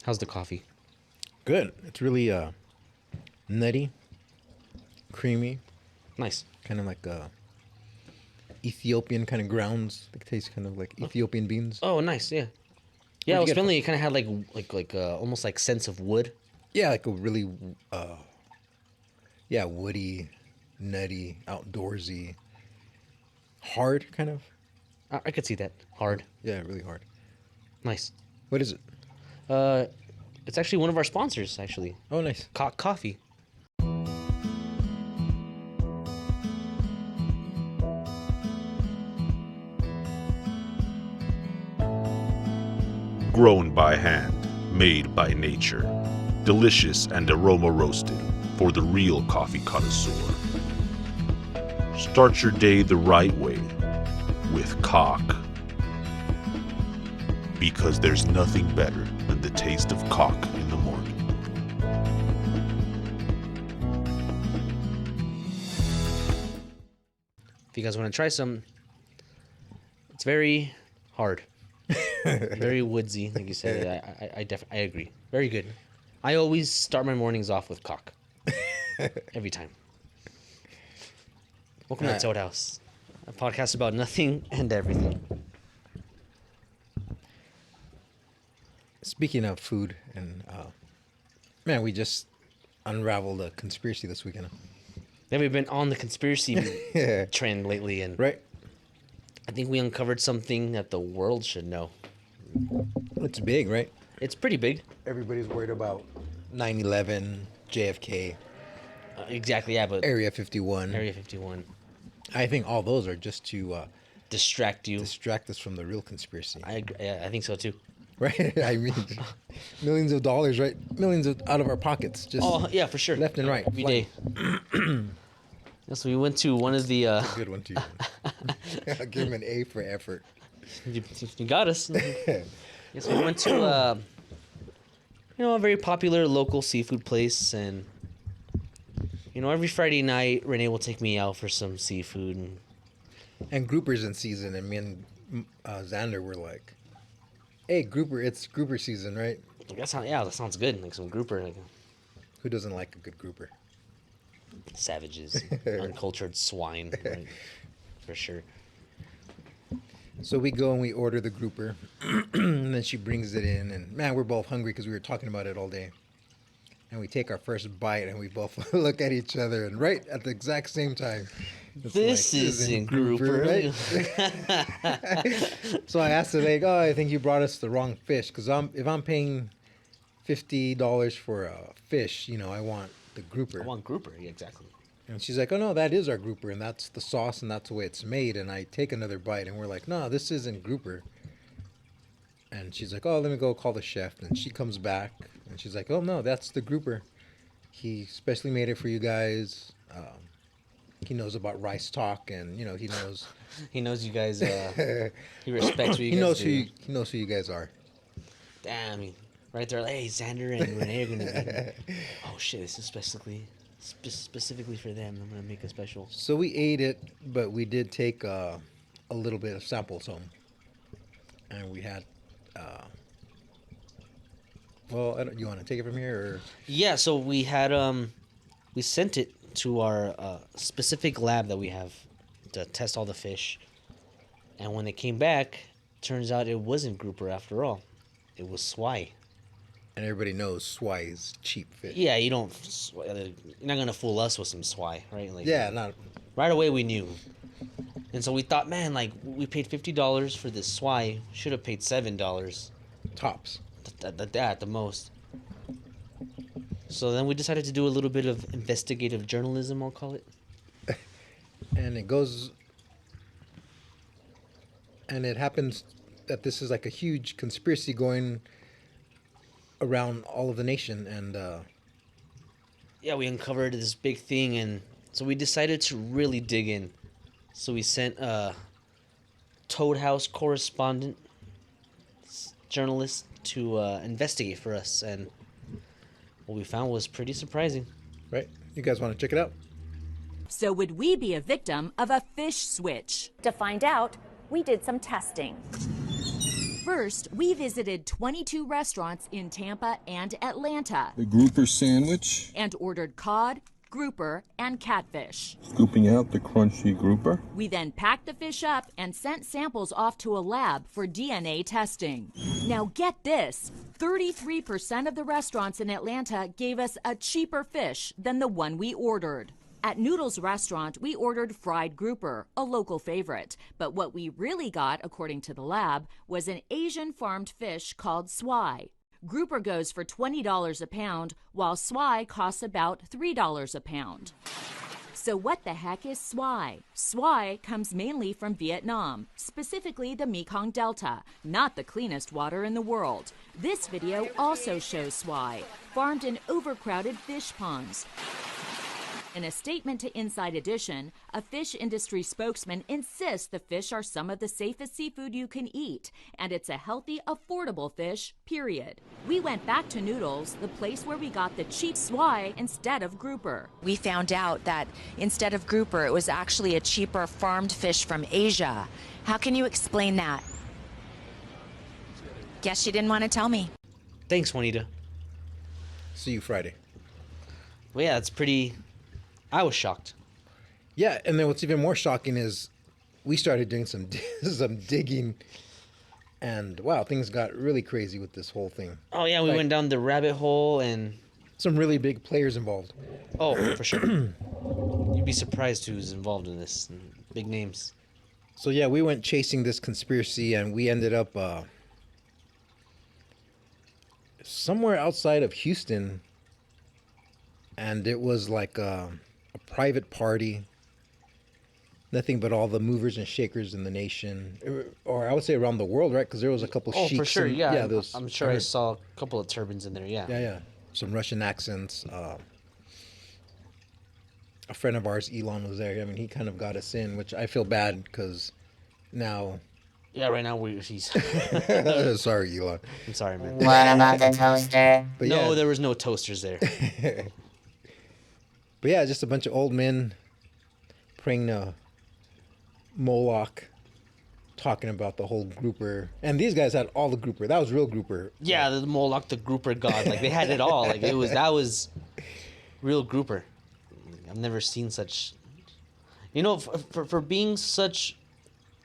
How's the coffee? Good. It's really nutty, creamy, Nice. kind of like Ethiopian kind of grounds. It tastes kind of like Ethiopian beans. Oh, nice. Yeah. Yeah, I Where'd was you get it feeling it kind of had like almost like sense of wood. Yeah, like a really woody, nutty, outdoorsy, hard kind of. I could see that. Hard. Yeah, really hard. Nice. What is it? It's actually one of our sponsors, actually. Oh, nice. Coffee. Grown by hand, made by nature, delicious and aroma roasted for the real coffee connoisseur. Start your day the right way with cock. Because there's nothing better than the taste of cock in the morning. If you guys want to try some, it's very hard. Very woodsy, like you said. I agree. Very good. I always start my mornings off with cock. Every time. Welcome to Toad House, a podcast about nothing and everything. Speaking of food, and man, we just unraveled a conspiracy this weekend. Then we've been on the conspiracy trend lately, and Right? I think we uncovered something that the world should know. It's big, right? It's pretty big. Everybody's worried about 9/11, JFK, Exactly, yeah, but Area 51. Area 51. I think all those are just to Distract you. distract us from the real conspiracy. I think so too. Right? I mean, millions of dollars, right? Out of our pockets, just Oh, yeah, for sure. left and right. Every day. Yes, we went to one of the. Good one, too. I'll give him an A for effort. You got us. Yes, we went to a very popular local seafood place, and every Friday night Renee will take me out for some seafood, And groupers in season, and me and Xander were like, "Hey, grouper! It's grouper season, right?" that sounds good. Like some grouper, like Who doesn't like a good grouper? savages, uncultured swine, right? For sure. So we go and we order the grouper, and then she brings it in, and man, we're both hungry because we were talking about it all day. And we take our first bite, and we both look at each other, and right at the exact same time, it's This isn't grouper, right? So I asked her, like, "Oh, I think you brought us the wrong fish, because if I'm paying $50 for a fish, I want the grouper." I want grouper, yeah, exactly. And she's like, "Oh no, that is our grouper, and that's the sauce, and that's the way it's made." And I take another bite, and we're like, "No, this isn't grouper." And she's like, "Oh, let me go call the chef." And she comes back, and she's like, "Oh no, that's the grouper. He specially made it for you guys. He knows about rice talk, and he knows He knows you guys. He respects what you he guys knows do. he knows who you guys are." Damn, I mean, right there, like, hey, Xander and Renee are gonna be. Oh shit, this is specifically for them. I'm gonna make a special. So we ate it, but we did take a little bit of samples home, and we had. Well, you want to take it from here, or? Yeah, so we had we sent it to our specific lab that we have to test all the fish, and when it came back, turns out it wasn't grouper after all. It was swai. And everybody knows swai is cheap fish. Yeah, you're not gonna fool us with some swai, right? Like, Yeah, not. right away we knew. And so we thought, man, like, we paid $50 for this swai, should have paid $7 Tops. at the most. So then we decided to do a little bit of investigative journalism, I'll call it. And it happens that this is like a huge conspiracy going around all of the nation, and Yeah, we uncovered this big thing, and so we decided to really dig in. So we sent a Toad House correspondent, journalist, to investigate for us, and what we found was pretty surprising. right? You guys want to check it out? So would we be a victim of a fish switch? To find out, we did some testing. First, we visited 22 restaurants in Tampa and Atlanta The grouper sandwich, and ordered cod, grouper, and catfish. scooping out the crunchy grouper. We then packed the fish up and sent samples off to a lab for DNA testing. Now get this, 33% of the restaurants in Atlanta gave us a cheaper fish than the one we ordered. At Noodles Restaurant, we ordered fried grouper, a local favorite. But what we really got, according to the lab, was an Asian farmed fish called swai. Grouper goes for $20 a pound, while swai costs about $3 a pound. So what the heck is swai? Swai comes mainly from Vietnam, specifically the Mekong Delta, not the cleanest water in the world. This video also shows swai, farmed in overcrowded fish ponds. In a statement to Inside Edition, a fish industry spokesman insists the fish are some of the safest seafood you can eat, and it's a healthy, affordable fish, period. We went back to Noodles, the place where we got the cheap swai instead of grouper. We found out that instead of grouper, it was actually a cheaper farmed fish from Asia. How can you explain that? Guess she didn't want to tell me. Thanks, Juanita. See you Friday. Well, yeah, it's pretty... I was shocked. Yeah, and then what's even more shocking is we started doing some digging, and wow, things got really crazy with this whole thing. Oh, yeah, we went down the rabbit hole and... Some really big players involved. Oh, for sure. You'd be surprised who's involved in this. Big names. So yeah, we went chasing this conspiracy, and we ended up somewhere outside of Houston, and it was like a private party. Nothing but all the movers and shakers in the nation, or I would say around the world, right? Because there was a couple Oh, sheiks. for sure, yeah. I'm sure I heard- saw a couple of turbans in there, yeah. Yeah. Some Russian accents. A friend of ours, Elon, was there. I mean, he kind of got us in, which I feel bad because now. Yeah, right now he's... Sorry, Elon. I'm sorry, man. What about the toaster? But No, yeah, there was no toasters there. but yeah, just a bunch of old men praying to Moloch, talking about the whole grouper. And these guys had all the grouper. That was real grouper. Yeah, the Moloch, the grouper god. Like, they had it all. Like, that was real grouper. I've never seen such... You know, for being such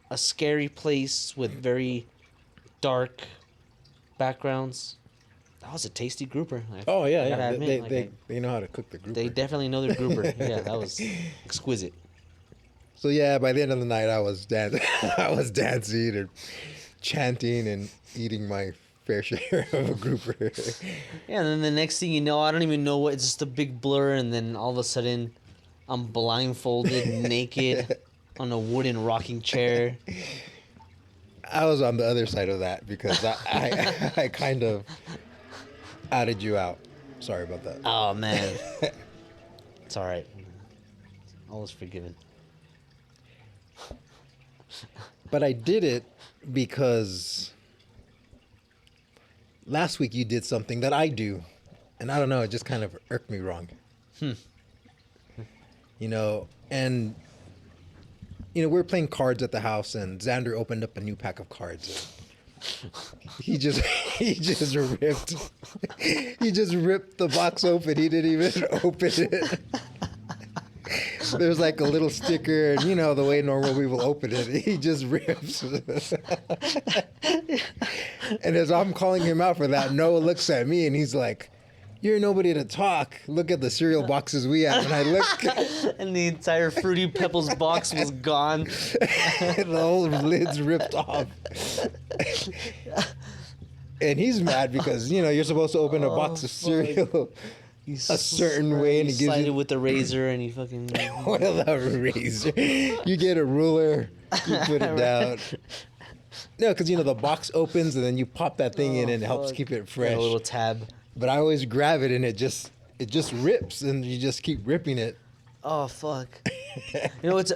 a scary place with very dark backgrounds, that was a tasty grouper. Oh yeah, I gotta yeah. admit, They know how to cook the grouper. they definitely know their grouper. Yeah, that was exquisite. So yeah, by the end of the night, I was dancing and chanting and eating my fair share of a grouper. Yeah, and then the next thing you know, I don't even know what, it's just a big blur, and then all of a sudden, I'm blindfolded, naked, on a wooden rocking chair. I was on the other side of that because I kind of outed you out. Sorry about that. Oh, man. It's all right. All is forgiven. But I did it because last week you did something that I do, and I don't know, it just kind of irked me wrong. You know, and we were playing cards at the house, and Xander opened up a new pack of cards. He just ripped the box open. He didn't even open it. There's like a little sticker, and the way normal people open it, he just rips. And as I'm calling him out for that, Noah looks at me and he's like, "You're nobody to talk. Look at the cereal boxes we have." And I look, And the entire Fruity Pebbles box was gone. the whole lid's ripped off. And he's mad because you're supposed to open a box of cereal a certain way, and he gives slide it you with the razor, and he fucking... with a razor. You get a ruler, you put it down. No, because the box opens and then you pop that thing in, and it helps keep it fresh. A little tab. But I always grab it and it just rips, and you just keep ripping it. Oh, fuck. It's...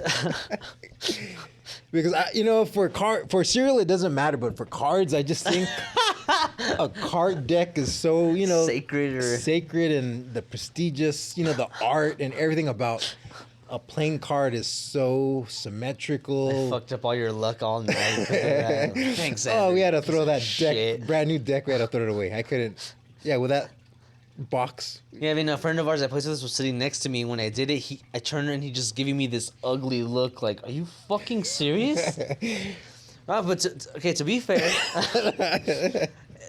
Because for cereal it doesn't matter, but for cards I just think a card deck is so Sacred, and the prestigious, the art and everything about a plain card is so I symmetrical. fucked up all your luck all night. Thanks, Oh, we had to Xander. throw that Piece of deck, shit. brand new deck. We had to throw it away. I couldn't. Yeah, with that box. Yeah, I mean, a friend of ours that plays with us was sitting next to me. When I did it, I turned and he just giving me this ugly look. Like, are you fucking serious? But to be fair,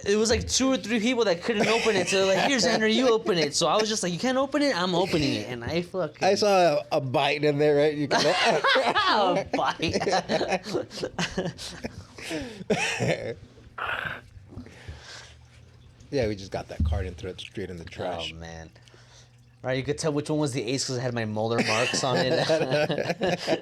it was like 2 or 3 people that couldn't open it. So like, here's Xander, you open it. So I was just like, you can't open it. I'm opening it, and I fucking. I saw a bite in there, right? You can. Oh, bite. Yeah, we just got that card and threw it straight in the trash. Oh man. Right, you could tell which one was the ace because it had my molar marks on it.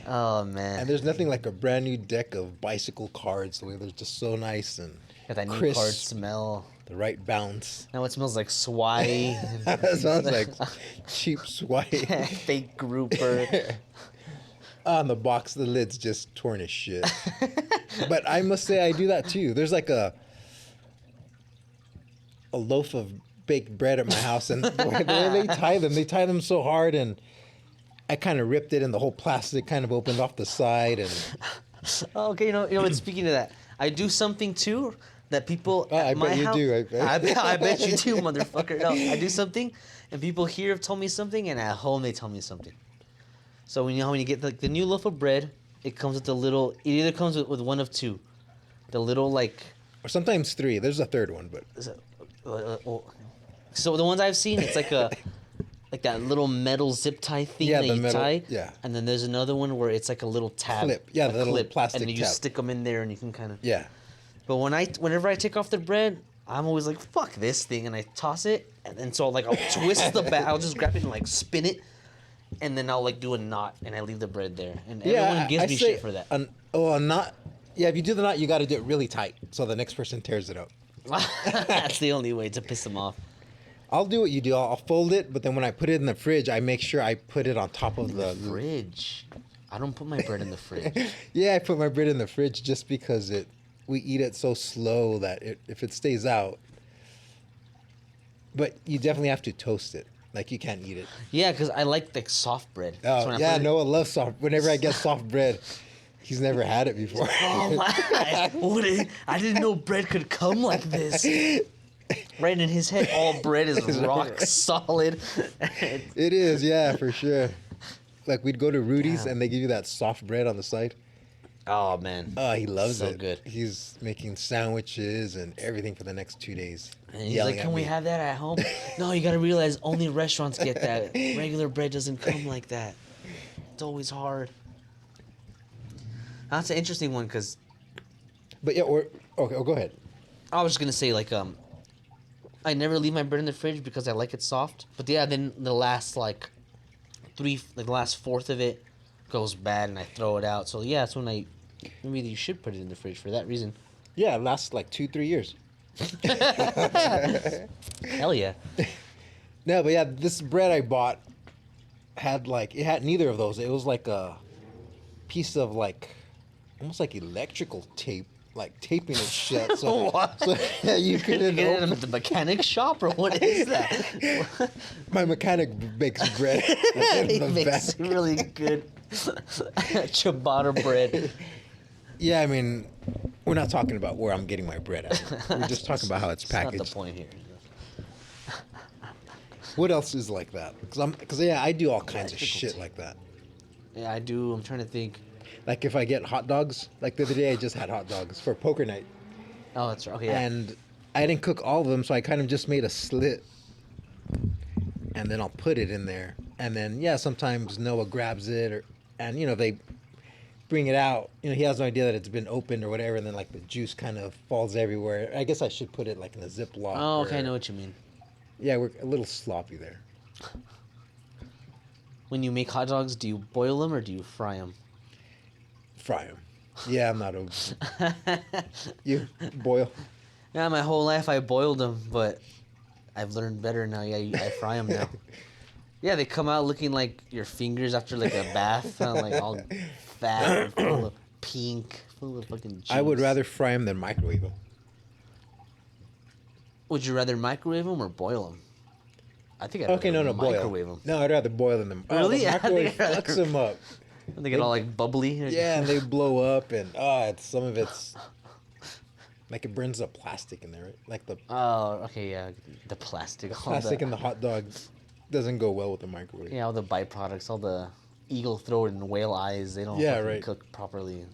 Oh man. And there's nothing like a brand new deck of bicycle cards. The way they're just so nice and Got that new crisp, card smell. the right bounce. Now it smells like swai. That sounds like cheap swipe. Fake grouper. On the box, the lid's just torn as shit. But I must say, I do that too. There's like a loaf of baked bread at my house, and the way they tie them so hard, and I kind of ripped it, and the whole plastic kind of opened off the side, and Oh, okay, you know what? Speaking of that, I do something too that people I at my bet you house. do. I bet you do, motherfucker. No, I do something, and people here have told me something, and at home they tell me something. So when you get like the new loaf of bread, it comes with the little. It either comes with one of two, the little like. or sometimes 3. There's a third one, but So the ones I've seen, it's like a. Like that little metal zip tie thing Yeah, that the you metal- tie. yeah. And then there's another one where it's like a little tab. Clip. Yeah, a the little plastic and then you tab. stick them in there and you can kind of. yeah. But whenever I take off the bread, I'm always like, fuck this thing, and I toss it, and then so like I'll twist the back, I'll just grab it and like spin it, and then I'll like do a knot, and I leave the bread there, and everyone gives me shit for that. A knot. Yeah, if you do the knot, you got to do it really tight, so the next person tears it out. That's the only way to piss them off. I'll do what you do. I'll fold it, but then when I put it in the fridge, I make sure I put it on top of the Fridge. I don't put my bread in the fridge. Yeah, I put my bread in the fridge just because we eat it so slow that if it stays out. But you definitely have to toast it. Like, you can't eat it. Yeah, because I like soft bread. So Oh, when I yeah, put it- Noah loves soft. Whenever I get soft bread, he's never had it before. Oh my! I didn't know bread could come like this. Right in his head, all bread is rock solid. It is, yeah, for sure. Like, we'd go to Rudy's Damn. and they give you that soft bread on the side. Oh man! Oh, he loves So it. good. He's making sandwiches and everything for the next 2 days. And he's yelling like, at "Can we me. have that at home?" No, you gotta realize only restaurants get that. Regular bread doesn't come like that. It's always hard. That's an interesting one because But yeah, okay, go ahead. I was just gonna say I never leave my bread in the fridge because I like it soft. But yeah, then the last the last fourth of it goes bad and I throw it out. So yeah, that's when maybe you should put it in the fridge for that reason. Yeah, it lasts like 2-3 years. Hell yeah. No, but yeah, this bread I bought had it had neither of those. It was like a piece of almost like electrical tape, like taping it shut. So, What? so yeah, you You couldn't get it open. at the mechanic shop or what is that? My mechanic bakes bread. He in the makes back. really good ciabatta bread. Yeah, I mean, we're not talking about where I'm getting my bread at. We're just talking about how it's That's not packaged. the point here. What else is like that? Because yeah, I do all kinds of Electrical shit tape. like that. Yeah, I do. I'm trying to think. Like if I get hot dogs, like the other day I just had hot dogs for poker night. Oh, that's right. Okay, yeah. And I didn't cook all of them, so I kind of just made a slit. And then I'll put it in there. And then, yeah, sometimes Noah grabs it and they bring it out. He has no idea that it's been opened or whatever. And then the juice kind of falls everywhere. I guess I should put it in a Ziploc. Oh, okay, I know what you mean. Yeah, we're a little sloppy there. When you make hot dogs, do you boil them or do you fry them? Fry them. Yeah, I'm not You boil. Yeah, my whole life I boiled them, but I've learned better now. Yeah, I fry them now. Yeah, they come out looking like your fingers after a bath, all fat, and full of pink, full of fucking juice. I would rather fry them than microwave them. Would you rather microwave them or boil them? I think I'd Okay, no, rather no, boil. microwave them. No, I'd rather boil them. Oh, Really? the I think microwave I'd rather- fucks them up. They get all like bubbly. Yeah, and they blow up, and it's some of it's like it burns the plastic in there, right? Like the Oh, okay, yeah. The plastic. All plastic the, in the hot dog doesn't go well with the microwave. yeah, all the byproducts, all the eagle throat and whale eyes, they don't Yeah, fucking right. cook properly.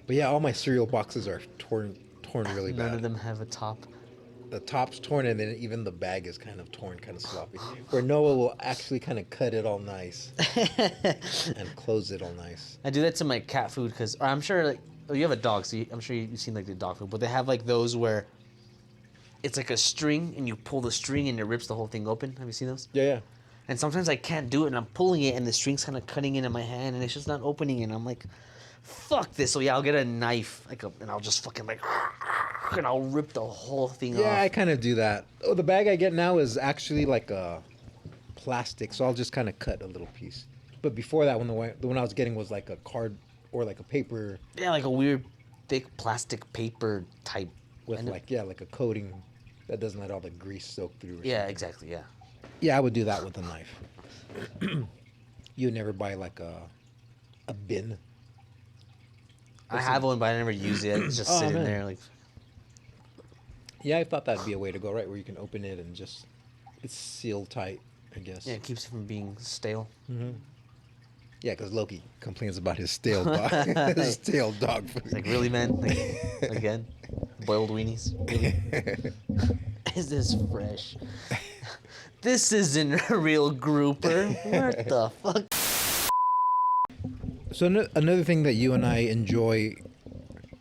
But yeah, all my cereal boxes are torn really None bad. of them have a top. The top's torn, and then even the bag is kind of torn, kind of sloppy. Where Noah will actually kind of cut it all nice and close it all nice. I do that to my cat food because I'm sure like you have a dog, so I'm sure you've seen like the dog food, but they have like those where it's like a string and you pull the string and it rips the whole thing open. Have you seen those? Yeah, yeah. And sometimes I can't do it and I'm pulling it and the string's kind of cutting into my hand and it's just not opening and I'm like, fuck this. So yeah, I'll get a knife and I'll just fucking like and I'll rip the whole thing Yeah, I off. kind of do that. Oh, the bag I get now is actually like a plastic, so I'll just kind of cut a little piece. But before that, the one I was getting was like a card or like a paper Yeah, like a weird thick plastic paper type. with And like a coating that doesn't let all the grease soak through. Or yeah, something. exactly. Yeah. Yeah, I would do that with a knife. You would never buy like a bin. I have one, but I never use it. It's just Oh, sitting man. there like. Yeah, I thought that'd be a way to go, right? Where you can open it and just it's sealed tight, I guess. Yeah, it keeps it from being stale. Yeah, because Loki complains about his stale dog, his stale dog food. It's like, really, man? Like, again? Boiled weenies? Really? Is this fresh? This isn't a real grouper. What the fuck? So another thing that you and I enjoy,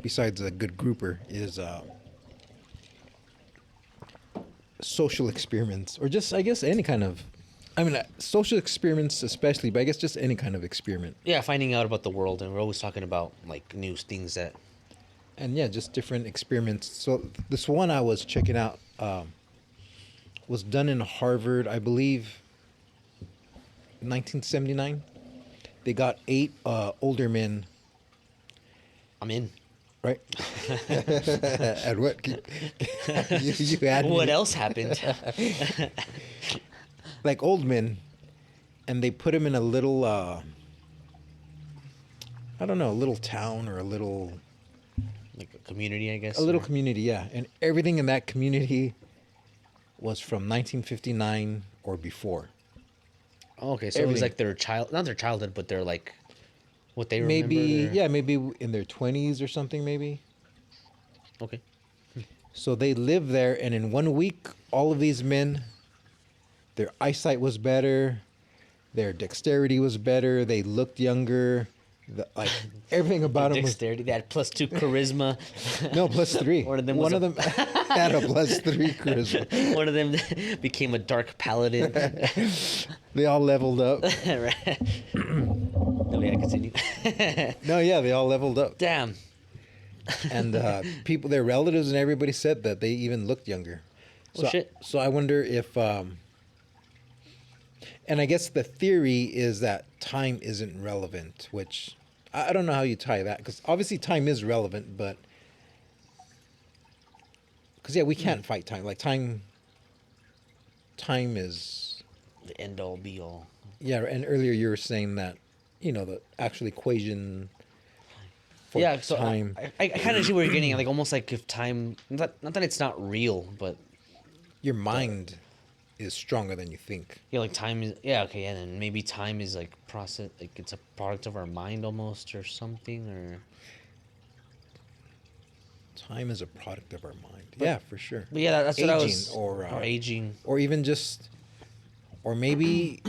besides a good grouper, is social experiments, or just I guess any kind of, social experiments especially, but I guess just any kind of experiment. Yeah, finding out about the world, and we're always talking about, like, new things that... And yeah, just different experiments. So this one I was checking out was done in Harvard, I believe, 1979. They got 8 older men, I'm in. right? And what? You had What me- else happened? Like old men, and they put them in a little, I don't know, a little town or a little Like a community, I guess? A little or- community, yeah. And everything in that community was from 1959 or before. Oh, okay, so it was everything. like their not their childhood, but they're like... What they remember? Maybe, or- yeah, maybe in their 20s or something, maybe. Okay. So they lived there, and in 1 week, all of these men, their eyesight was better, their dexterity was better, they looked younger, like everything about them was Dexterity, that +2 charisma. no +3. One of them was One of them had a +3 charisma. One of them became a dark paladin. They all leveled up. Right. No, yeah, continue. No, yeah, they all leveled up. Damn. And people, their relatives and everybody said that they even looked younger. Oh, shit. So I wonder if, and I guess the theory is that time isn't relevant, which I don't know how you tie that, because obviously time is relevant, but because yeah, we can't fight time. Like time is The end all be all. yeah. And earlier you were saying that the actual equation. For Yeah, so time. I kind of see where you're getting at. Like almost like if time, not that it's not real, but Your mind is stronger than you think. yeah, like time is okay, and then maybe time is like process, like it's a product of our mind almost or something, or Time is a product of our mind. Yeah, for sure. but yeah, that's what I was Aging or, aging. Or even just, or maybe,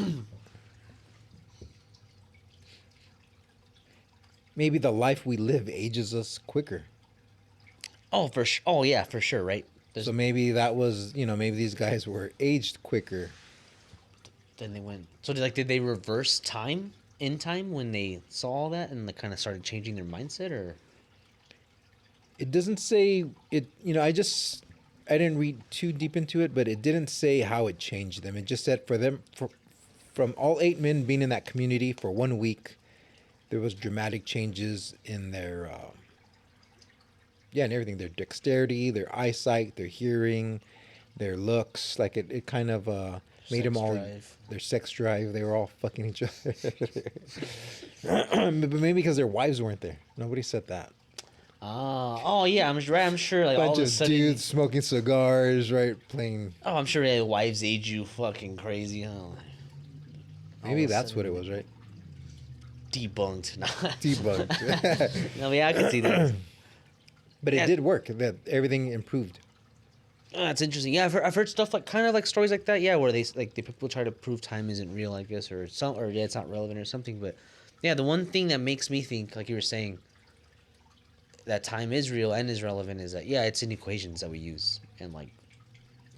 maybe the life we live ages us quicker. Oh, for sure. Oh yeah, for sure. Right. There's, So maybe that was, maybe these guys were aged quicker. then they went. So did they reverse time in time when they saw all that and they kind of started changing their mindset, or? It doesn't say it, I didn't read too deep into it, but it didn't say how it changed them. It just said from all 8 men being in that community for 1 week, there was dramatic changes in their, and everything, their dexterity, their eyesight, their hearing, their looks. Like it kind of made them Sex all drive. their sex drive. They were all fucking each other. But maybe because their wives weren't there. Nobody said that. Oh yeah, I'm sure like all Bunch of a of sudden. dudes smoking cigars, right? Playing. Oh, I'm sure yeah, wives age you fucking crazy. Maybe of a that's what it sudden- was, right? Debunked. No. Debunked. No, yeah, I can see that. But Yeah. it did work. That everything improved. Oh, that's interesting. Yeah, I've heard stuff like kind of like stories like that. Yeah, where they like the people try to prove time isn't real, I guess, or yeah, it's not relevant or something. But yeah, the one thing that makes me think, like you were saying, that time is real and is relevant is that yeah, it's in equations that we use, and like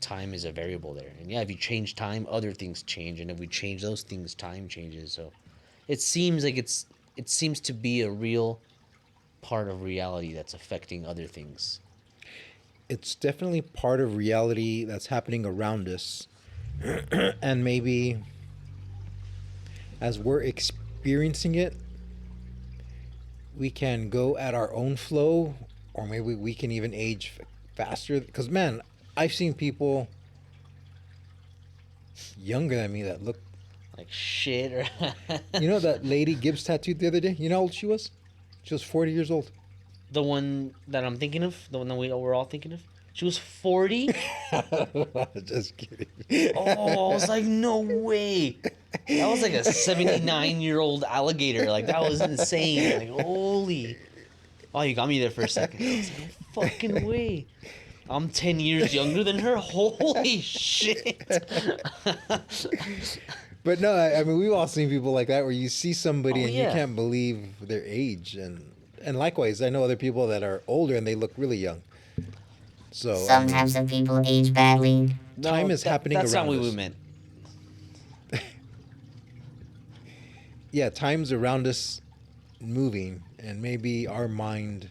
time is a variable there. And yeah, if you change time, other things change, and if we change those things, time changes. So it seems like it seems to be a real part of reality that's affecting other things. It's definitely part of reality that's happening around us. And maybe as we're experiencing it, we can go at our own flow, or maybe we can even age faster. Because, man, I've seen people younger than me that look. Like shit, or You know that lady Gibbs tattooed the other day? You know how old she was? She was 40 years old. the one that I'm thinking of, the one that we're all thinking of. She was 40. Just kidding. Oh, I was like, no way. That was like a 79-year-old alligator. Like that was insane. Like holy. Oh, you got me there for a second. I was like, no fucking way. I'm 10 years younger than her. Holy shit. But no, I mean, we've all seen people like that where you see somebody Oh, and yeah. you can't believe their age. And likewise, I know other people that are older and they look really young. So Some types of people age badly. Time is happening That's around not what we us. meant. yeah, time's around us moving, and maybe our mind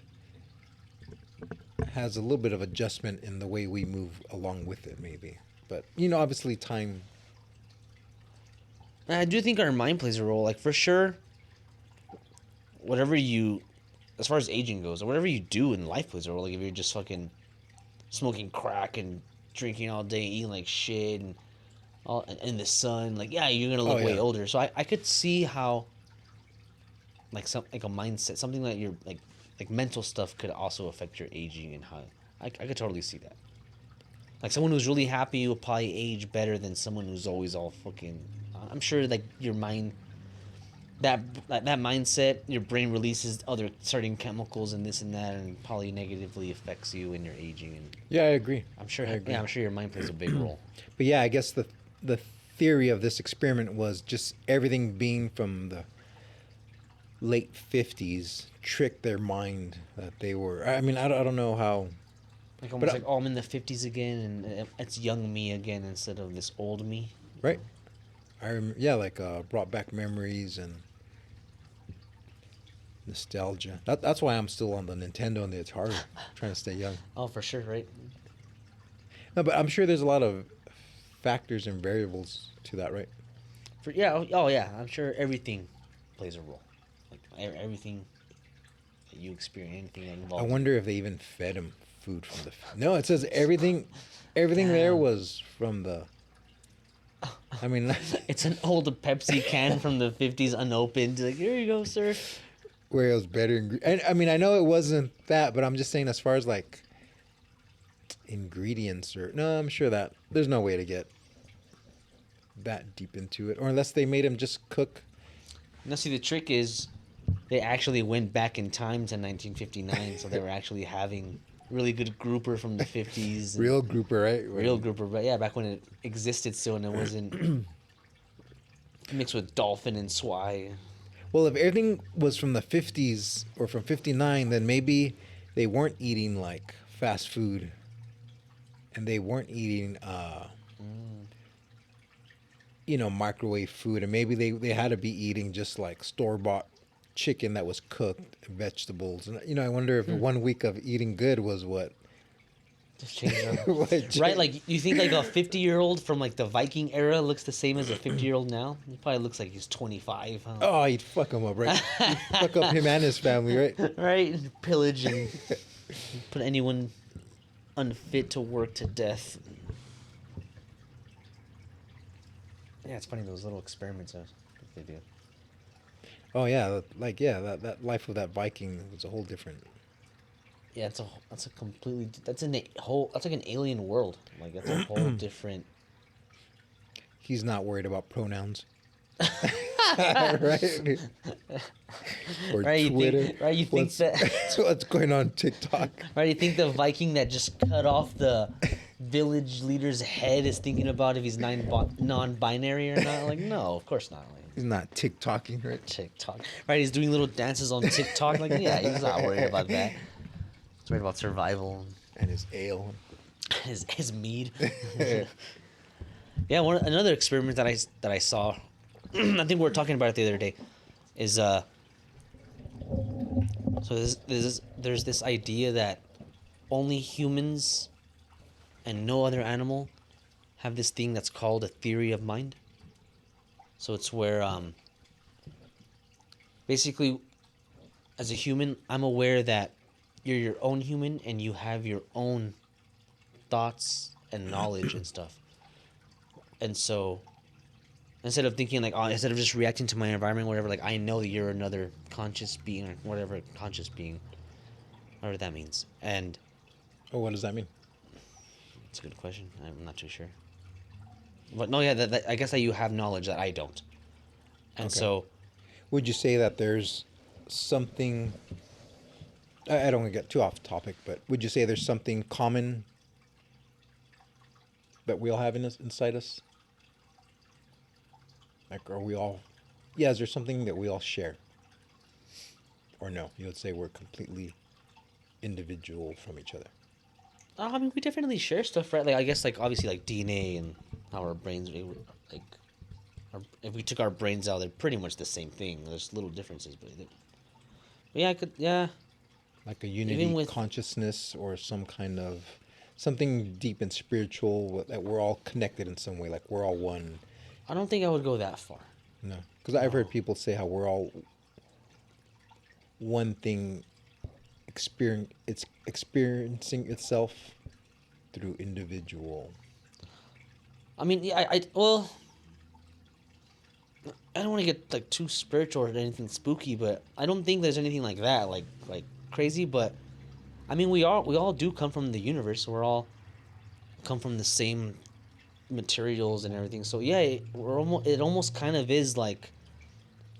has a little bit of adjustment in the way we move along with it, maybe. But, obviously time. And I do think our mind plays a role. Like for sure, whatever you, as far as aging goes, or whatever you do in life plays a role. Like if you're just fucking smoking crack and drinking all day, eating like shit, and all in the sun, like yeah, you're gonna look way yeah. older. So I could see how, like a mindset, something that you're like mental stuff could also affect your aging and how I could totally see that. Like someone who's really happy will probably age better than someone who's always all fucking. I'm sure like your mind, that mindset, your brain releases other certain chemicals and this and that, and probably negatively affects you in your aging. And Yeah, I agree. I'm sure, I agree. yeah, I'm sure your mind plays a big role. But yeah, I guess the theory of this experiment was just everything being from the late 50s tricked their mind that they were. I mean, I don't know how. Like almost But, like, oh, I'm in the 50s again, and it's young me again instead of this old me. Right. Like brought back memories and nostalgia. That's why I'm still on the Nintendo and the Atari, trying to stay young. Oh, for sure, right? No, but I'm sure there's a lot of factors and variables to that, right? Oh yeah, I'm sure everything plays a role. Like everything that you experience, anything that I involves. wonder if they even fed him food from the. No, it says everything there Damn. was from the. I mean, It's an old Pepsi can from the 50s, unopened. Like, here you go, sir. where it was better. And I mean, I know it wasn't that, but I'm just saying as far as like ingredients or no, I'm sure that there's no way to get that deep into it, or unless they made him just cook. Now, see, the trick is they actually went back in time to 1959, so they were actually having really good grouper from the 50s. and Real grouper, right? Real grouper, but yeah, back when it existed still and it wasn't mixed with dolphin and swai. Well, if everything was from the 50s or from 59, then maybe they weren't eating like fast food, and they weren't eating microwave food, and maybe they had to be eating just like store-bought chicken that was cooked, vegetables. And I wonder if 1 week of eating good was what. Just change it up. what Right, like you think like a 50-year-old from like the Viking era looks the same as a 50-year-old now? He probably looks like he's 25, huh? Oh, you'd fuck him up, right? You'd fuck up him and his family, right? Right, pillage and put anyone unfit to work to death. Yeah, it's funny those little experiments that they do. Oh yeah, that life of that Viking was a whole different. Yeah, that's a completely that's an whole that's like an alien world. Like that's a whole different. He's not worried about pronouns, right? Or Right, you Twitter. think right you think What's that what's going on TikTok? right you think the Viking that just cut off the village leader's head is thinking about if he's non-binary or not? Like no, of course not. Like, He's not TikToking, right? TikTok. Right, he's doing little dances on TikTok. Like, yeah, he's not worried about that. He's worried about survival And his ale. and his mead. Yeah, another experiment that I saw, I think we were talking about it the other day, is so there's this idea that only humans and no other animal have this thing that's called a theory of mind. So it's where basically as a human, I'm aware that you're your own human and you have your own thoughts and knowledge and stuff. And so instead of thinking like, oh, instead of just reacting to my environment, whatever, like I know that you're another conscious being or whatever conscious being, whatever that means. And Oh, what does that mean? it's a good question. I'm not too sure. But no, yeah, that I guess that you have knowledge that I don't. And Okay. so Would you say that there's something? I don't want to get too off topic, but would you say there's something common that we all have inside us? Like, are we all? Yeah, is there something that we all share? Or no? You would say we're completely individual from each other. I mean, we definitely share stuff, right? Like, I guess, like, obviously, like, DNA and how our brains, like, if we took our brains out, they're pretty much the same thing. There's little differences, but yeah, yeah. Like a unity with- consciousness or some kind of something deep and spiritual that we're all connected in some way. Like we're all one. I don't think I would go that far. No, because I've heard people say how we're all one thing. It's experiencing itself through individual. I mean, yeah, well, I don't want to get like too spiritual or anything spooky, but I don't think there's anything like that, like crazy. But I mean, we all do come from the universe. We're all come from the same materials and everything. So yeah, it almost kind of is like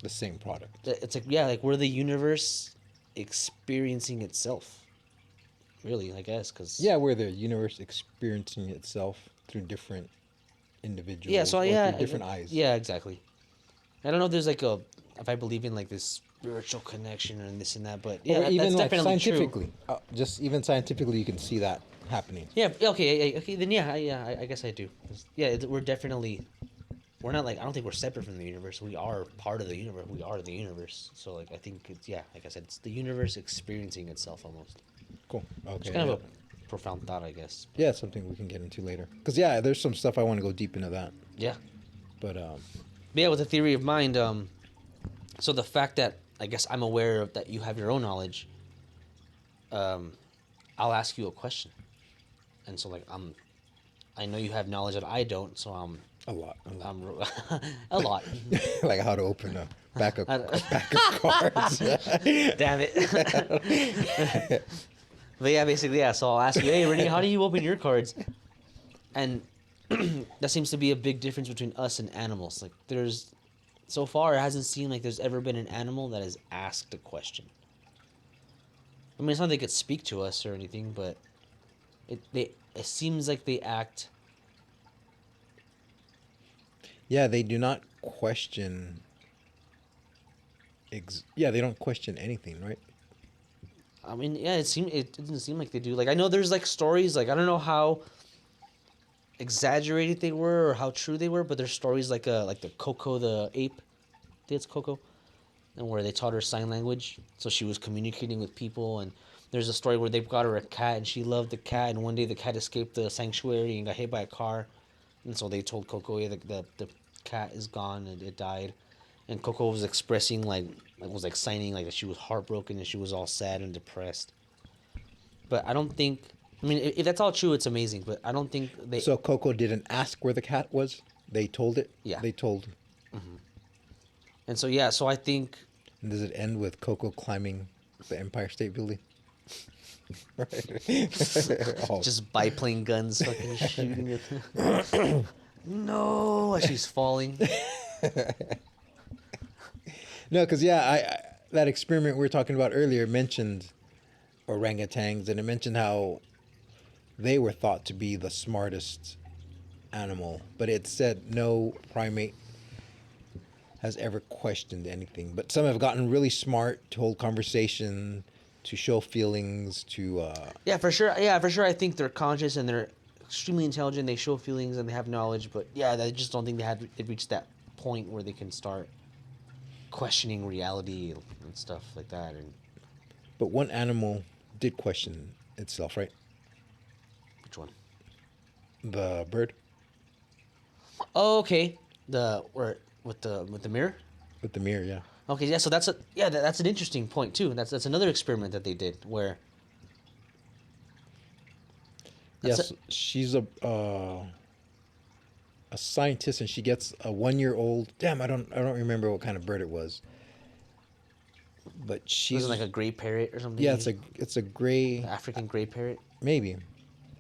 The same product. it's like yeah, like we're the universe experiencing itself. Really, I guess, because Yeah, we're the universe experiencing itself through different individuals. yeah. So or yeah, through different eyes. Yeah, exactly. I don't know if there's like if I believe in like this spiritual connection and this and that, but yeah, Or even that's like definitely true. scientifically, just even scientifically, you can see that happening. Yeah. Okay. Then yeah. I guess I do. 'Cause, yeah. We're not like I don't think we're separate from the universe. We are part of the universe. We are the universe. So like I think it's like I said, it's the universe experiencing itself almost. Cool. Okay. It's kind of a profound thought, I guess. Yeah, it's something we can get into later. Because yeah, there's some stuff I want to go deep into that. Yeah. But But yeah, with the theory of mind, so the fact that I guess I'm aware of that you have your own knowledge, I'll ask you a question, and so like I know you have knowledge that I don't, so a lot. a lot. Like how to open a pack of cards. Damn it. But yeah, basically, yeah. So I'll ask you, hey, Renee, how do you open your cards? And that seems to be a big difference between us and animals. Like, so far, it hasn't seemed like there's ever been an animal that has asked a question. I mean, it's not they could speak to us or anything, but it seems like they act. Yeah, they do not question. Yeah, they don't question anything, right? I mean, yeah, it doesn't seem like they do. Like, I know there's like stories. Like, I don't know how exaggerated they were or how true they were, but there's stories like the Coco the ape. I think it's Coco, and where they taught her sign language, so she was communicating with people. And there's a story where they got her a cat, and she loved the cat, and one day the cat escaped the sanctuary and got hit by a car, and so they told Coco, yeah, the cat is gone and it died, and Coco was expressing was signing like that she was heartbroken and she was all sad and depressed. But I don't think. I mean, if that's all true, it's amazing. But I don't think they. So Coco didn't ask where the cat was. They told it. Yeah. They told. And so yeah, so I think And does it end with Coco climbing the Empire State Building? Oh. just biplane guns fucking shooting at them. No, she's falling. No, because I that experiment we were talking about earlier mentioned orangutans, and it mentioned how they were thought to be the smartest animal, but it said no primate has ever questioned anything. But some have gotten really smart to hold conversation, to show feelings, to Yeah, for sure. Yeah, for sure. I think they're conscious and they're extremely intelligent. They show feelings and they have knowledge. But yeah, I just don't think they reached that point where they can start questioning reality and stuff like that. And but one animal did question itself, right? which one? The bird Oh, okay. The where with the mirror. with the mirror, yeah. Okay, yeah. So that's an interesting point too. That's another experiment that they did where. That's Yes, she's a scientist, and she gets a 1-year-old. Damn, I don't remember what kind of bird it was. But she's Was it like a gray parrot or something? yeah, it's a gray, African gray parrot. maybe,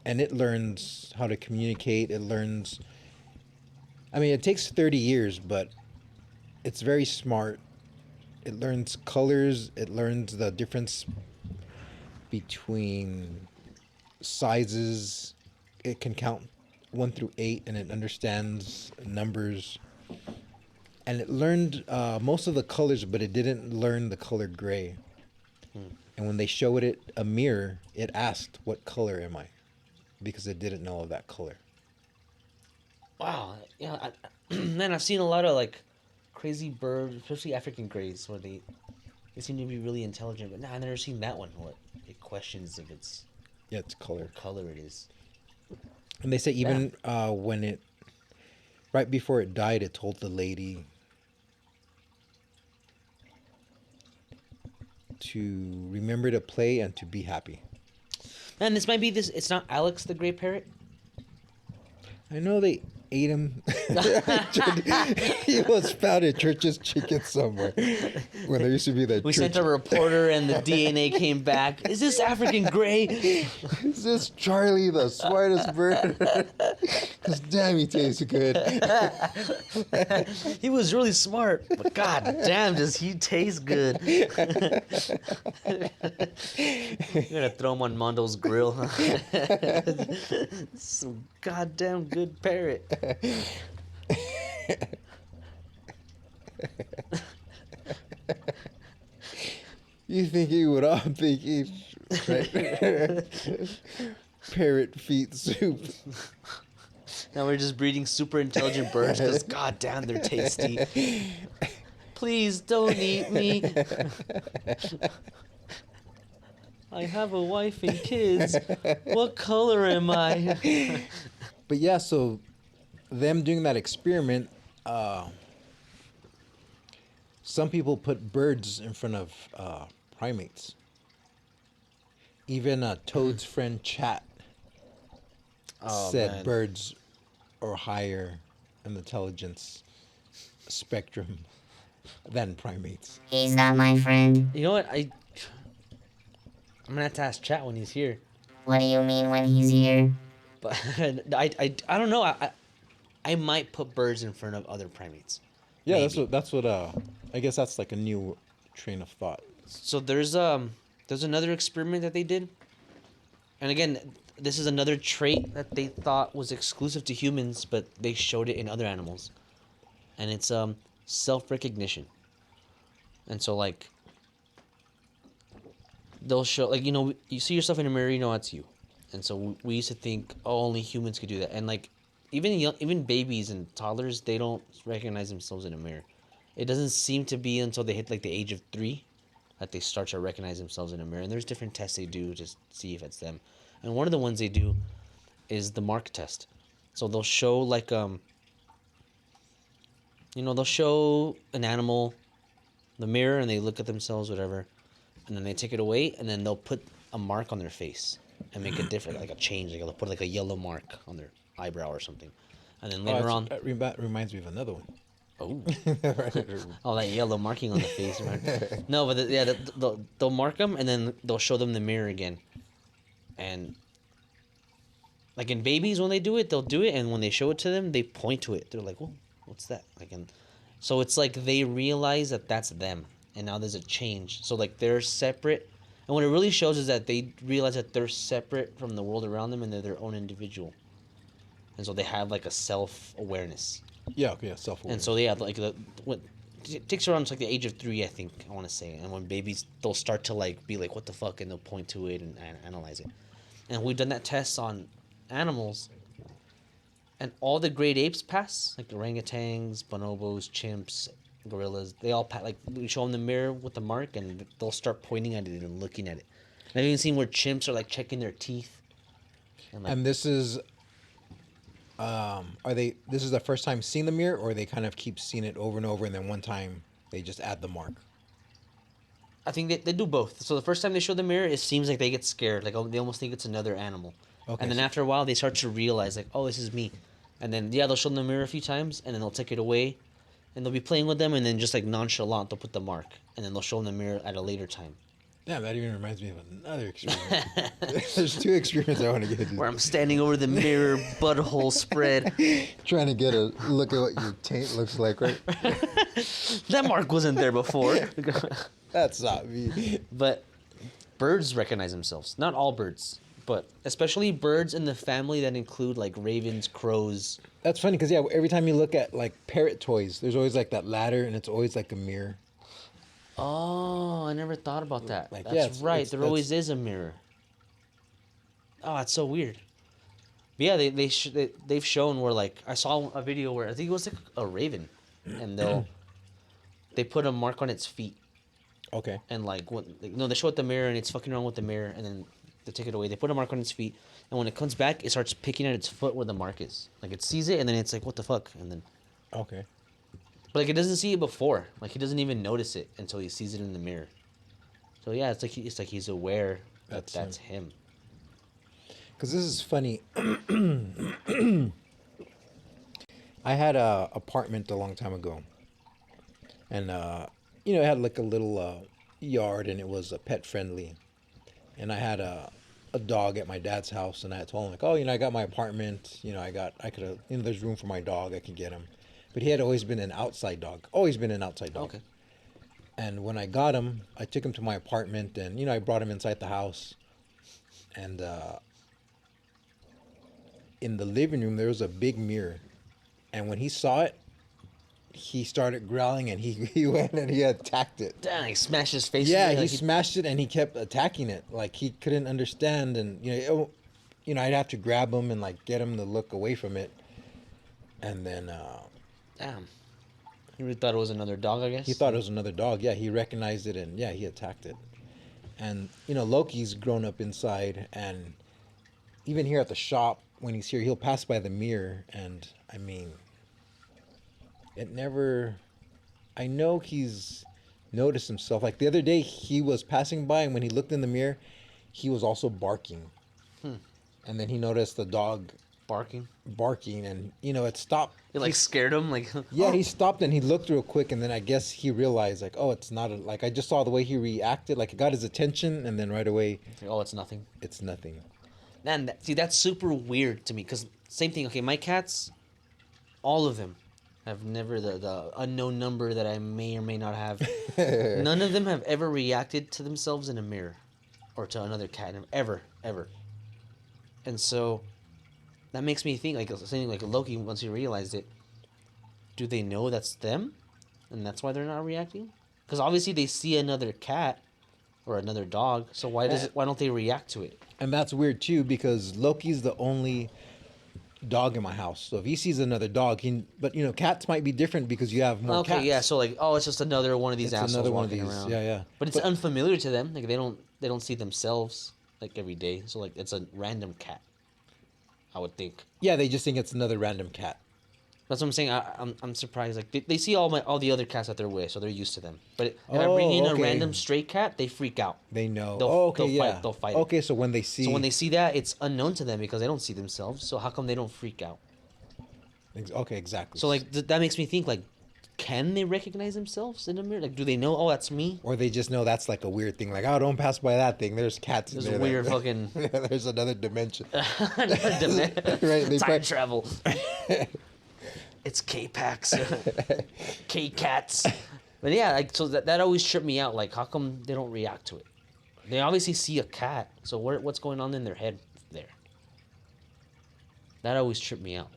and it learns how to communicate. It learns. I mean, it takes 30 years, but it's very smart. It learns colors. It learns the difference between sizes. It can count 1 through 8, and it understands numbers. And it learned most of the colors, but it didn't learn the color gray. And when they showed it a mirror, it asked, "What color am I?" Because it didn't know of that color. Wow. Yeah. Man, I've seen a lot of like crazy birds, especially African grays, where they seem to be really intelligent. But nah, I've never seen that one. What it questions if it's Yeah, it's color. what color it is. And they say even when it, right before it died, it told the lady to remember to play and to be happy. Man, this might be this. It's not Alex the gray parrot. I know they ate him. He was found at Church's Chicken somewhere when there used to be that. We church. sent a reporter and the DNA came back. Is this African gray? Is this Charlie, the smartest bird? Because damn, he tastes good. He was really smart, but god damn, does he taste good? You're gonna throw him on Mondo's grill, huh? Some goddamn good parrot. You think he would all think he's right? Parrot feet soup. Now we're just breeding super intelligent birds because goddamn they're tasty. Please don't eat me. I have a wife and kids. What color am I? But yeah, so them doing that experiment, some people put birds in front of primates. Even Toad's friend Chat said man. birds are higher in the intelligence spectrum than primates. He's not my friend. You know what? I'm gonna have to ask Chat when he's here. What do you mean when he's here? But I don't know. I might put birds in front of other primates. Yeah, Maybe. that's what I guess that's like a new train of thought. So there's another experiment that they did, and again, this is another trait that they thought was exclusive to humans, but they showed it in other animals, and it's self-recognition. And so like they'll show like you see yourself in a mirror, you know it's you, and so we used to think only humans could do that, and like even babies and toddlers, they don't recognize themselves in a mirror. It doesn't seem to be until they hit like the age of 3 that they start to recognize themselves in a mirror. And there's different tests they do to see if it's them. And one of the ones they do is the mark test. So they'll show like they'll show an animal the mirror and they look at themselves, whatever, and then they take it away and then they'll put a mark on their face and make a different, like a change. Like they'll put like a yellow mark on their eyebrow or something. And then later on, that reminds me of another one. oh, all that yellow marking on the face, right? No, but they'll mark them and then they'll show them the mirror again. And like in babies, when they do it, they'll do it, and when they show it to them, they point to it. They're like, "Whoa, what's that?" Like, and so it's like they realize that that's them, and now there's a change. So like they're separate, and what it really shows is that they realize that they're separate from the world around them, and they're their own individual. And so they have like a self-awareness. Yeah, okay, yeah, self-awareness. And so they have like what it takes around like the age of 3, I think I want to say. And when babies, they'll start to like be like, "What the fuck," and they'll point to it and analyze it. And we've done that test on animals, and all the great apes pass, like orangutans, bonobos, chimps, gorillas. They all pass. Like we show them the mirror with the mark, and they'll start pointing at it and looking at it. And I've even seen where chimps are like checking their teeth. And this is, this is the first time seeing the mirror, or they kind of keep seeing it over and over, and then one time they just add the mark? I think they do both. So the first time they show the mirror, it seems like they get scared. Like, oh, they almost think it's another animal. Okay, And then after a while, they start to realize, like, oh, this is me. And then, yeah, they'll show them the mirror a few times, and then they'll take it away, and they'll be playing with them, and then just, like, nonchalant, they'll put the mark. And then they'll show them the mirror at a later time. Damn, that even reminds me of another experiment. There's 2 experiments I want to get into. Where I'm standing over the mirror, butthole spread. Trying to get a look at what your taint looks like, right? That mark wasn't there before. That's not me. But birds recognize themselves. Not all birds, but especially birds in the family that include like ravens, crows. That's funny because, yeah, every time you look at like parrot toys, there's always like that ladder, and it's always like a mirror. Oh, I never thought about that. Like, That's yeah, right. There always is a mirror. Oh, it's so weird. But yeah, they've shown where like I saw a video where I think it was like a raven, and they put a mark on its feet. Okay. And like they show it the mirror and it's fucking around with the mirror, and then they take it away. They put a mark on its feet, and when it comes back, it starts picking at its foot where the mark is. Like it sees it, and then it's like, "What the fuck?" And then. Okay. But like it doesn't see it before. Like he doesn't even notice it until he sees it in the mirror. So yeah, it's like he's aware that that's him. Because this is funny. I had a apartment a long time ago, and it had like a little yard, and it was pet friendly. And I had a dog at my dad's house, and I told him like, "Oh, I got my apartment. I could have, there's room for my dog. I can get him." But he had always been an outside dog. Always been an outside dog. Okay. And when I got him, I took him to my apartment, and I brought him inside the house. And in the living room, there was a big mirror. And when he saw it, he started growling, and he went and he attacked it. Damn, he smashed his face. Yeah, in it, he smashed it, and he kept attacking it. Like he couldn't understand, and I'd have to grab him and like get him to look away from it. And then Damn. He really thought it was another dog, I guess? he thought it was another dog. Yeah, he recognized it, and yeah, he attacked it. And Loki's grown up inside, and even here at the shop, when he's here, he'll pass by the mirror, and I mean, I know he's noticed himself. Like the other day, he was passing by, and when he looked in the mirror, he was also barking. And then he noticed the dog barking, and it stopped. It like scared him, like. Yeah, he stopped and he looked real quick, and then I guess he realized like, oh, it's not like I just saw the way he reacted, like it got his attention, and then right away, Oh, it's nothing. it's nothing. Man, that's super weird to me, because same thing. Okay, my cats, all of them, have never the unknown number that I may or may not have. None of them have ever reacted to themselves in a mirror, or to another cat, ever. And so. That makes me think, like saying, like Loki, once he realized it, do they know that's them, and that's why they're not reacting? Because obviously they see another cat or another dog, so why don't they react to it? And that's weird too, because Loki's the only dog in my house. So if he sees another dog, but cats might be different because you have more cats. Okay, yeah. So like, oh, it's just another one of these It's assholes another one of walking these. around. Yeah. But it's unfamiliar to them. Like they don't see themselves like every day. So like it's a random cat, I would think. Yeah, they just think it's another random cat. That's what I'm saying. I'm surprised. Like they see all the other cats that they're with, so they're used to them. But if I bring in a random stray cat, they freak out. They know. They'll fight. Okay, so when they see that, it's unknown to them because they don't see themselves. So how come they don't freak out? Okay, exactly. So like that makes me think like, can they recognize themselves in a mirror? Like, do they know? Oh, that's me. Or they just know that's like a weird thing. Like, oh, don't pass by that thing. There's cats in There's there. a weird fucking There's another dimension. right, They time travel. It's K-Pax, K-Cats. But yeah, like so that always tripped me out. Like, how come they don't react to it? They obviously see a cat. So what's going on in their head there? That always tripped me out.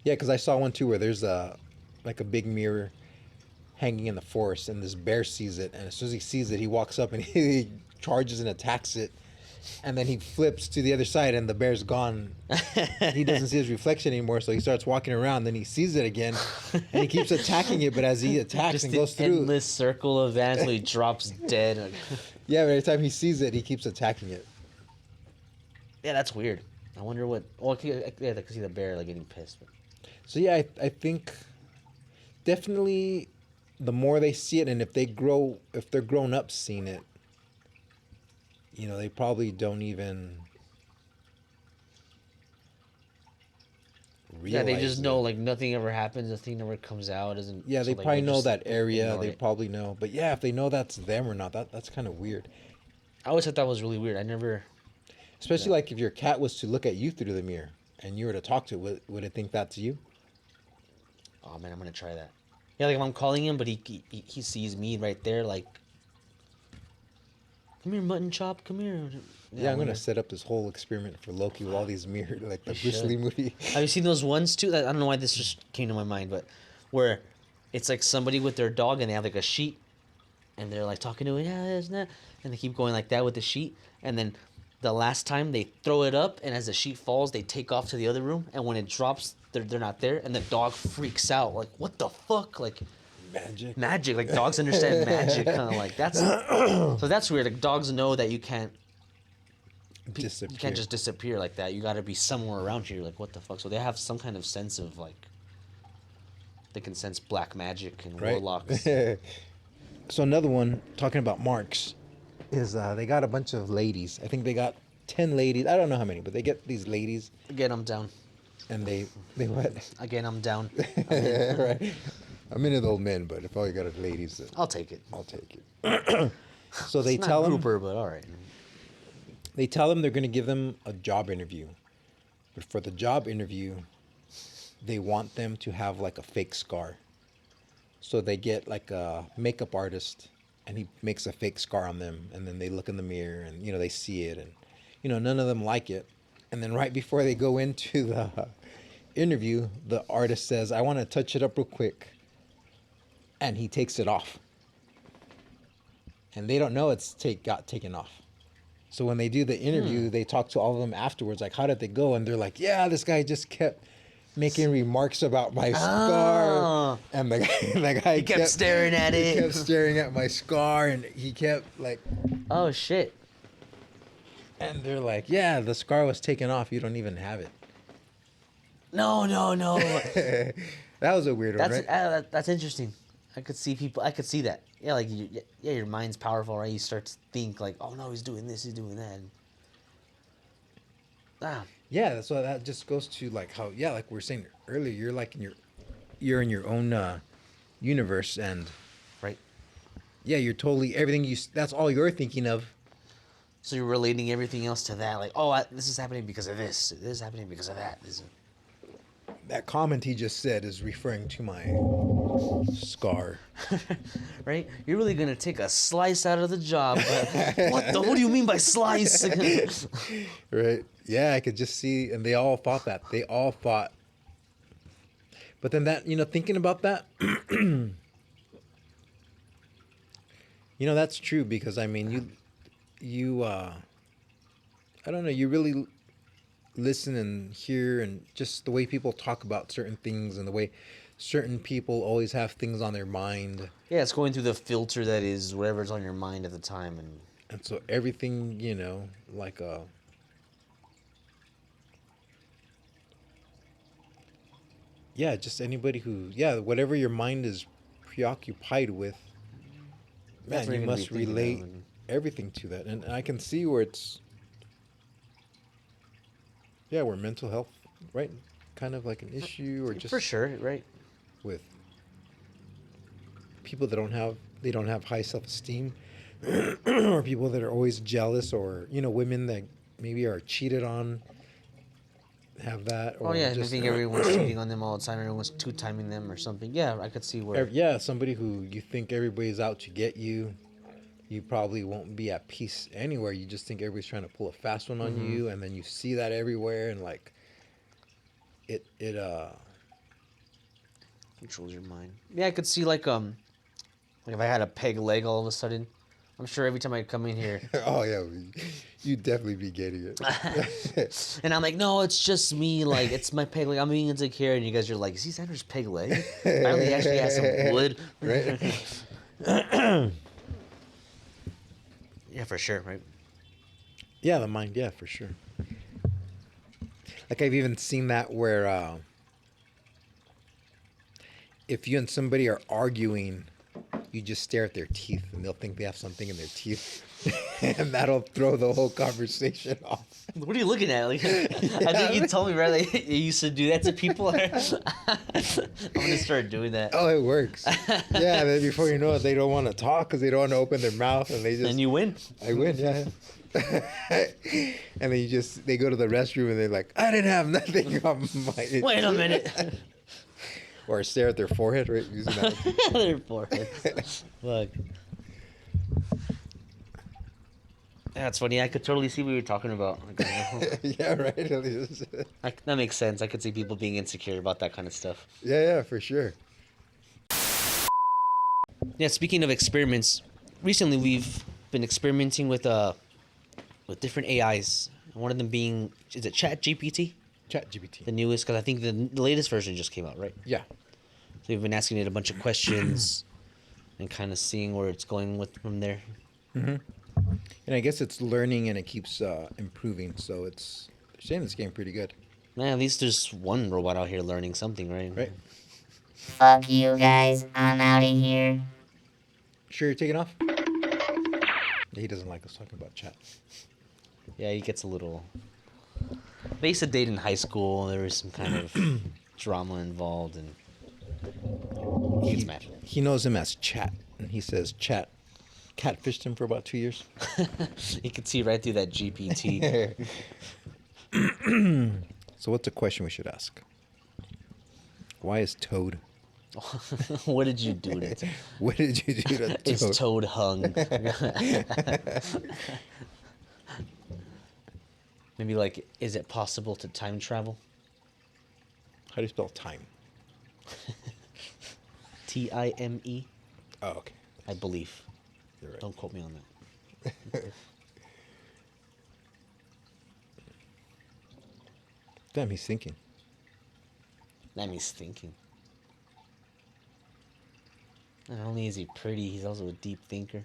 Yeah, because I saw one too where there's like a big mirror hanging in the forest, and this bear sees it, and as soon as he sees it, he walks up and he charges and attacks it, and then he flips to the other side, and the bear's gone. He doesn't see his reflection anymore, so he starts walking around. Then he sees it again, and he keeps attacking it. But as he attacks Just and the goes through, endless circle of that until he drops dead. yeah, but every time he sees it, he keeps attacking it. Yeah, that's weird. I wonder what. Well, yeah, I could see the bear like getting pissed. But... So yeah, I think definitely the more they see it, and if they're grown up seeing it, you know, they probably don't even realize. Yeah, they just know it. like nothing ever happens. The thing never comes out. Isn't. Yeah, so, they like, probably know just that area. ignore They it. probably know, but yeah, if they know that's them or not, that's kind of weird. I always thought that was really weird. I never. Especially Yeah. like if your cat was to look at you through the mirror and you were to talk to it, would it think that's you? Oh man, I'm gonna try that. Yeah, like if I'm calling him, but he sees me right there, like, come here, mutton chop, come here. Yeah, I'm I gonna wonder- set up this whole experiment for Loki with all these mirror, like the You Bruce should. Lee movie. Have you seen those ones too? I don't know why this just came to my mind, but where it's like somebody with their dog and they have like a sheet, and they're like talking to it, yeah, isn't that? And they keep going like that with the sheet, and then the last time they throw it up, and as the sheet falls, they take off to the other room, and when it drops, they're not there, and the dog freaks out, like what the fuck, like Magic. like dogs understand magic, kind of like that's so that's weird. Like dogs know that you can't Disappear. you can't just disappear like that. You got to be somewhere around here. Like what the fuck? So they have some kind of sense of like they can sense black magic and Right. warlocks. So another one talking about marks is they got a bunch of ladies. I think they got 10 ladies. I don't know how many, but they get these ladies Again, I'm down. and they what? Again, I'm down. Right. I'm into the old men, but if all you got is ladies, then I'll take it. I'll take it. So they It's tell not them grouper, but all right. they're going to give them a job interview. But for the job interview, they want them to have like a fake scar. So they get like a makeup artist and he makes a fake scar on them, and then they look in the mirror and you know they see it, and you know none of them like it. And then right before they go into the interview, the artist says, "I want to touch it up real quick." And he takes it off. And they don't know it's got taken off. So when they do the interview, they talk to all of them afterwards, like, how did they go? And they're like, yeah, this guy just kept making remarks about my scar. And the guy He kept staring at he it. kept staring at my scar, and he kept like, Oh shit. and they're like, yeah, the scar was taken off. You don't even have it. No. That was a weird one, That's right? that's interesting. I could see people. I could see that. Yeah, like yeah, your mind's powerful, right? You start to think like, oh no, he's doing this, he's doing that. Ah, Yeah, so that just goes to like how, yeah, like we were saying earlier, you're like you're in your own universe, and right. yeah, you're totally everything that's all you're thinking of. So you're relating everything else to that, like, oh, this is happening because of this. This is happening because of that. That comment he just said is referring to my scar. Right? You're really gonna take a slice out of the job. But what do you mean by slice? Right? Yeah, I could just see, and they all thought that. They all thought. But then that, thinking about that, that's true, because I mean, you I don't know, you really listen and hear, and just the way people talk about certain things, and the way certain people always have things on their mind. Yeah, it's going through the filter that is whatever's on your mind at the time, And so everything, like yeah, just anybody who, whatever your mind is preoccupied with, That's man, what you you're gonna must be thinking relate of, and- everything to that. And I can see where it's, where mental health, right? kind of like an issue, or just For sure, right? with people that don't have high self-esteem, or people that are always jealous, or women that maybe are cheated on have that, Oh or yeah, and I just think everyone's cheating on them all the time. Everyone's two-timing them or something. Yeah, I could see where. yeah, somebody who you think everybody's out to get you. You probably won't be at peace anywhere. You just think everybody's trying to pull a fast one on you, and then you see that everywhere, and like it Controls your mind. Yeah, I could see like if I had a peg leg all of a sudden, I'm sure every time I come in here, oh yeah, you'd definitely be getting it. and I'm like, no, it's just me. Like it's my peg leg. I'm being insecure, and you guys are like, is he Sanders' peg leg? Finally, he actually has some wood. Right? Yeah, for sure, right? Yeah, the mind. Yeah, for sure. Like I've even seen that where if you and somebody are arguing, you just stare at their teeth, and they'll think they have something in their teeth, and that'll throw the whole conversation off. What are you looking at? Like, I think you told me, right? Like, you used to do that to people. I'm gonna start doing that. Oh, it works. Yeah, and then before you know it, they don't want to talk because they don't want to open their mouth, and they just. And you win. I win, yeah. And then they go to the restroom and they're like, I didn't have nothing on my. Wait a minute. Or stare at their forehead, right? Using that. Their forehead. Look. That's funny. I could totally see what you were talking about. Yeah, right. That makes sense. I could see people being insecure about that kind of stuff. Yeah, for sure. Yeah. Speaking of experiments, recently we've been experimenting with different AIs. One of them being, is it ChatGPT? ChatGPT. The newest, because I think the latest version just came out, right? Yeah. So we've been asking it a bunch of questions and kind of seeing where it's going with from there. Mm-hmm. And I guess it's learning and it keeps improving. So they're saying it's getting pretty good. Man, at least there's one robot out here learning something, right? Right. Fuck you guys, I'm out of here. Sure you're taking off? He doesn't like us talking about chat. Yeah, he gets a little. They used to date in high school. There was some kind of drama involved, and he gets mad. He knows him as Chat, and he says Chat catfished him for about 2 years. You can see right through that GPT. So what's a question we should ask? Why is Toad? What did you do to it? What did you do to Toad? Is Toad hung? Maybe like, is it possible to time travel? How do you spell time? Time. Oh, okay. I believe. You're right. Don't quote me on that. Damn, he's thinking. That means thinking. Not only is he pretty, he's also a deep thinker.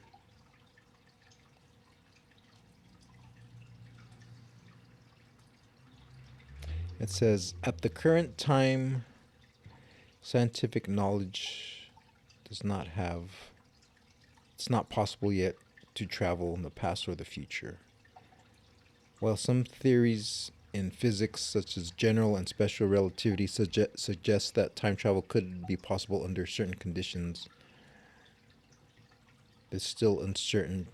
It says, at the current time, scientific knowledge does not have, it's not possible yet to travel in the past or the future. While some theories in physics, such as general and special relativity, suggest that time travel could be possible under certain conditions, it's still uncertain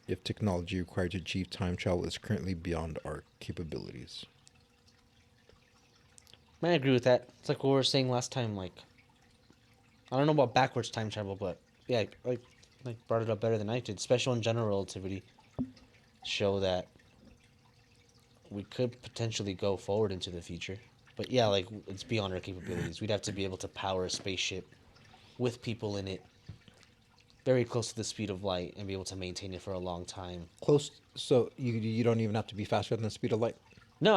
if technology required to achieve time travel is currently beyond our capabilities. I agree with that. It's like what we were saying last time. Like, I don't know about backwards time travel, but yeah, like brought it up better than I did. Special and general relativity show that we could potentially go forward into the future. But yeah, like it's beyond our capabilities. We'd have to be able to power a spaceship with people in it, very close to the speed of light, and be able to maintain it for a long time. Close, so you don't even have to be faster than the speed of light? No,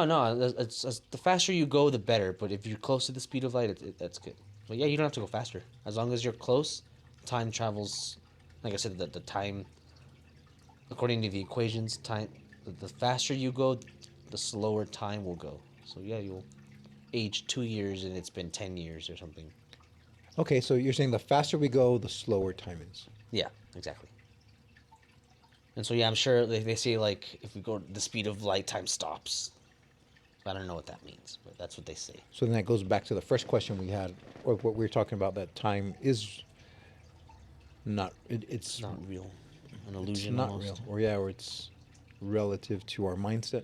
it's the faster you go, the better. But if you're close to the speed of light, that's good. But yeah, you don't have to go faster. As long as you're close, time travels. Like I said, the time, according to the equations, time, the faster you go, the slower time will go. So yeah, you'll age 2 years and it's been 10 years or something. Okay, so you're saying the faster we go, the slower time is. Yeah, exactly. And so yeah, I'm sure they say like if we go the speed of light, time stops. I don't know what that means, but that's what they say. So then that goes back to the first question we had, or what we were talking about. That time is not. It's not real, an It's illusion not almost. real, or yeah, or it's relative to our mindset.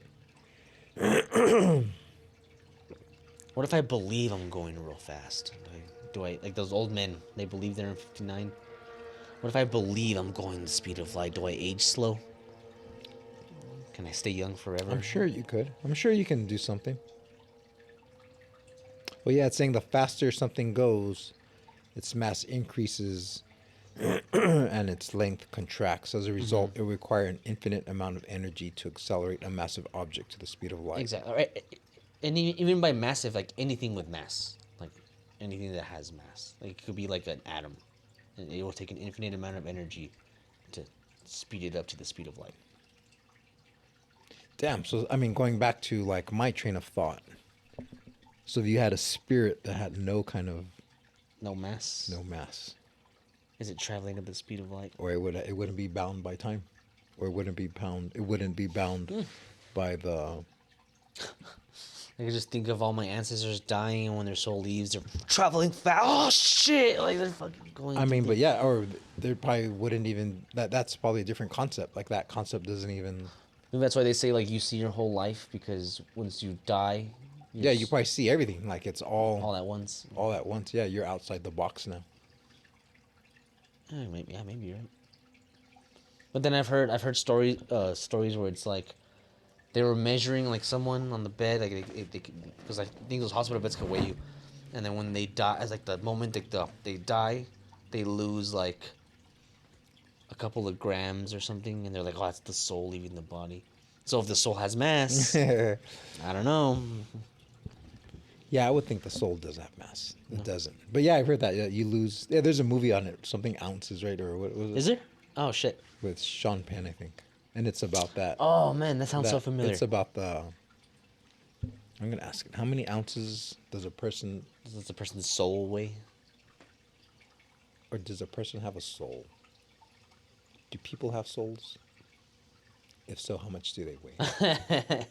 What if I believe I'm going real fast? Do I like those old men? They believe they're in 59. What if I believe I'm going the speed of light? Do I age slow? Can I stay young forever? I'm sure you could. I'm sure you can do something. Well, yeah, it's saying the faster something goes, its mass increases and its length contracts. As a result, it will require an infinite amount of energy to accelerate a massive object to the speed of light. Exactly. Right. And even by massive, like anything with mass, like anything that has mass, like it could be like an atom, and it will take an infinite amount of energy to speed it up to the speed of light. Damn. So, I mean, going back to like my train of thought. So, if you had a spirit that had no kind of No mass. no mass, Is it traveling at the speed of light? or it wouldn't be bound by time, or it wouldn't be bound by the. I can just think of all my ancestors dying, and when their soul leaves, they're traveling fast. Oh shit! Like they're fucking going. I mean, through but yeah, or there probably wouldn't even that's probably a different concept. Like that concept doesn't even. Maybe that's why they say like you see your whole life, because once you die, Yeah, you probably see everything. Like it's all at once. all at once. Yeah, you're outside the box now. Maybe you're right. But then I've heard stories where it's like they were measuring like someone on the bed, like because I think those hospital beds can weigh you, and then when they die, as like the moment they die, they lose like a couple of grams or something, and they're like, oh, that's the soul leaving the body. So if the soul has mass, I don't know. Yeah, I would think the soul does have mass. It doesn't. But yeah, I've heard that. Yeah, you lose. Yeah, there's a movie on it, something ounces, right? Or what was it? Is there? Oh shit. With Sean Penn, I think. And it's about that. Oh man, that sounds so that- familiar. It's about the. I'm gonna ask it. How many ounces does a person, Does the person's soul weigh? or does a person have a soul? Do people have souls? If so, how much do they weigh?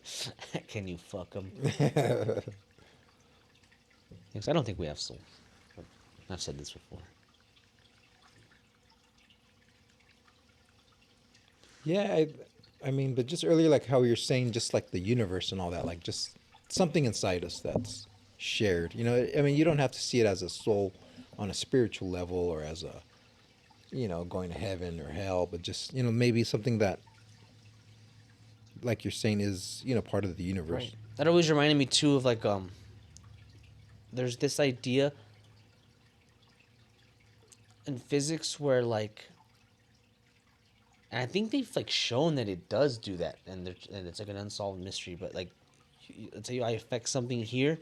Can you fuck them? Yes, I don't think we have souls. I've said this before. Yeah, I mean, but just earlier, like how you're saying, just like the universe and all that, like just something inside us that's shared. You know, I mean, you don't have to see it as a soul on a spiritual level or as a, going to heaven or hell, but just, maybe something that, like you're saying, is, part of the universe. Right. That always reminded me too of like there's this idea in physics where like, and I think they've like shown that it does do that, and it's like an unsolved mystery. But like, let's say I affect something here,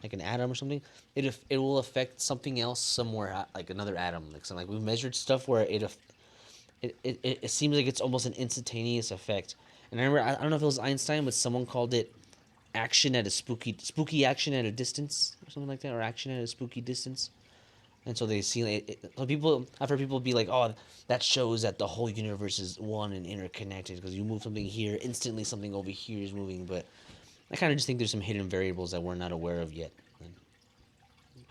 like an atom or something, it will affect something else somewhere, like another atom. Like something like we've measured stuff where it seems like it's almost an instantaneous effect. And I remember I don't know if it was Einstein, but someone called it action at a spooky action at a distance or something like that, or action at a spooky distance. And so they see so people, I've heard people be like, oh, that shows that the whole universe is one and interconnected, because you move something here, instantly something over here is moving. But I kind of just think there's some hidden variables that we're not aware of yet, and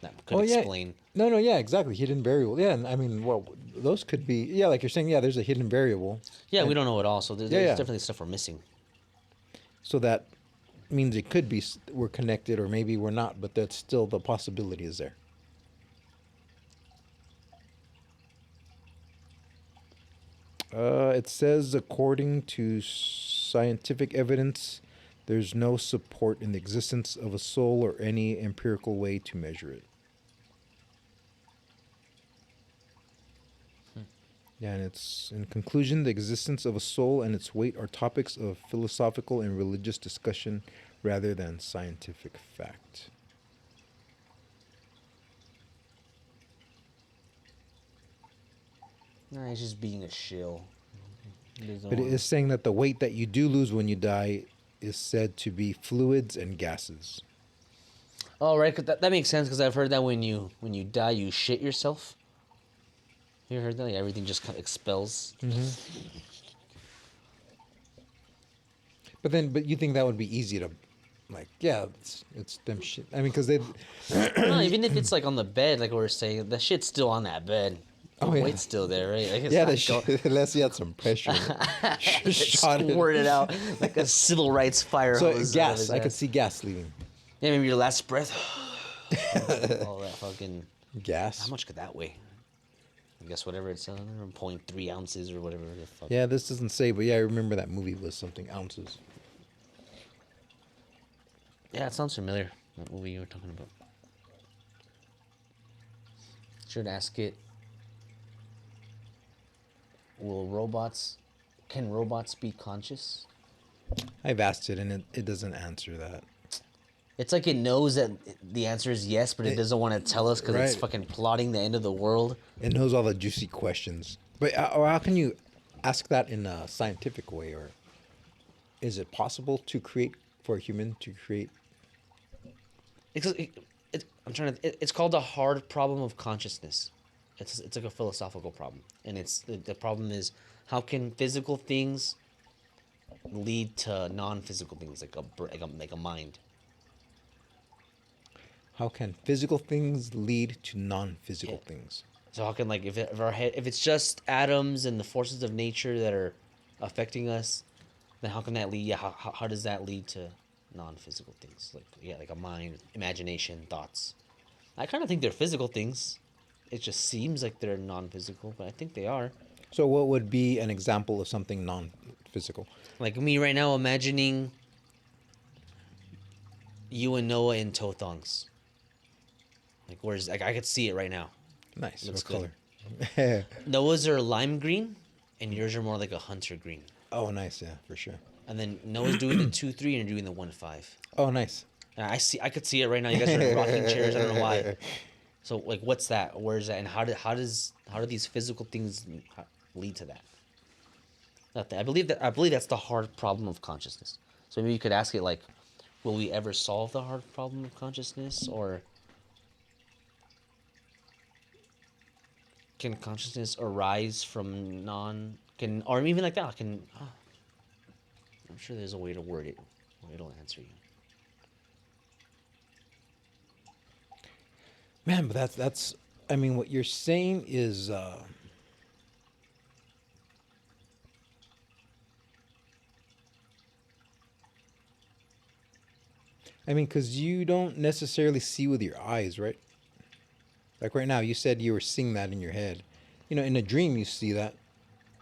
that could explain. No, yeah, exactly. Hidden variable. Yeah, and I mean, well, those could be, yeah, like you're saying, yeah, there's a hidden variable. Yeah, we don't know it all, so there's Yeah. definitely stuff we're missing. So that means it could be we're connected, or maybe we're not, but that's still, the possibility is there. It says, according to scientific evidence, there's no support in the existence of a soul or any empirical way to measure it. Yeah, and it's, in conclusion, the existence of a soul and its weight are topics of philosophical and religious discussion rather than scientific fact. Nah, he's just being a shill. But it is saying that the weight that you do lose when you die is said to be fluids and gases. Oh, right, 'cause that makes sense, because I've heard that when you die, you shit yourself. You ever heard that? Like, everything just kind of expels. But you think that would be easy to, I'm like, yeah, it's them shit. I mean, because they. No, even if it's like on the bed, like we were saying, the shit's still on that bed. The Oh, yeah. weight's still there, right? Like, it's Yeah, not the shit. Unless you had some pressure. It Shot it. squirted out like a civil rights fire So hose. out of gas, his I could ass. see gas leaving. Yeah, maybe your last breath. All that fucking. Gas. How much could that weigh? I guess whatever it's 0.3 ounces or whatever the fuck. Yeah, this doesn't say, but yeah, I remember that movie was something ounces. Yeah, it sounds familiar. What movie you were talking about? Should ask it. Can robots be conscious? I've asked it and it doesn't answer that. It's like it knows that the answer is yes, but it doesn't want to tell us because it's Right. fucking plotting the end of the world. It knows all the juicy questions. But or how can you ask that in a scientific way? Or is it possible to create, for a human to create? It's called the hard problem of consciousness. It's like a philosophical problem, and the problem is how can physical things lead to non-physical things like a mind. How can physical things lead to non-physical things? So how can like if it's just atoms and the forces of nature that are affecting us, then how can that lead? Yeah, how does that lead to non-physical things like a mind, imagination, thoughts? I kind of think they're physical things. It just seems like they're non-physical, but I think they are. So what would be an example of something non-physical? Like me right now, imagining you and Noah in toe thongs. I could see it right now. Nice. Looks What good. color? Noah's are lime green, and yours are more like a hunter green. Oh, nice. Yeah, for sure. And then Noah's doing the 2-3, and you're doing the 1-5. Oh, nice. And I could see it right now. You guys are in rocking chairs. I don't know why. So like, what's that? Where is that? And how do these physical things lead to that? Nothing. I believe that's the hard problem of consciousness. So maybe you could ask it like, will we ever solve the hard problem of consciousness, or can consciousness arise from or even like that? I'm sure there's a way to word it where it'll answer you. Man, but that's. I mean, what you're saying is. I mean, because you don't necessarily see with your eyes, right? Like right now, you said you were seeing that in your head. You know, in a dream, you see that.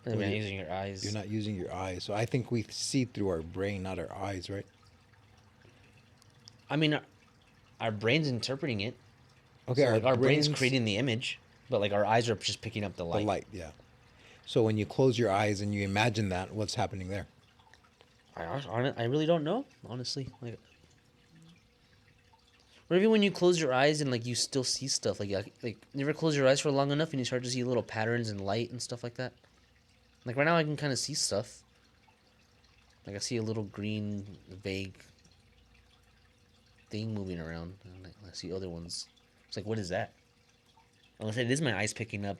You're not using your eyes. You're not using your eyes. So I think we see through our brain, not our eyes, right? I mean, our brain's interpreting it. Okay, So, our brain's creating the image, but like our eyes are just picking up the the light. light, yeah. So when you close your eyes and you imagine that, what's happening there? I really don't know, honestly. Like, or even when you close your eyes and like you still see stuff, like you never close your eyes for long enough and you start to see little patterns in light and stuff like that. Like right now, I can kind of see stuff. Like I see a little green, vague thing moving around. And I see other ones. It's like, what is that? Unless it is my eyes picking up.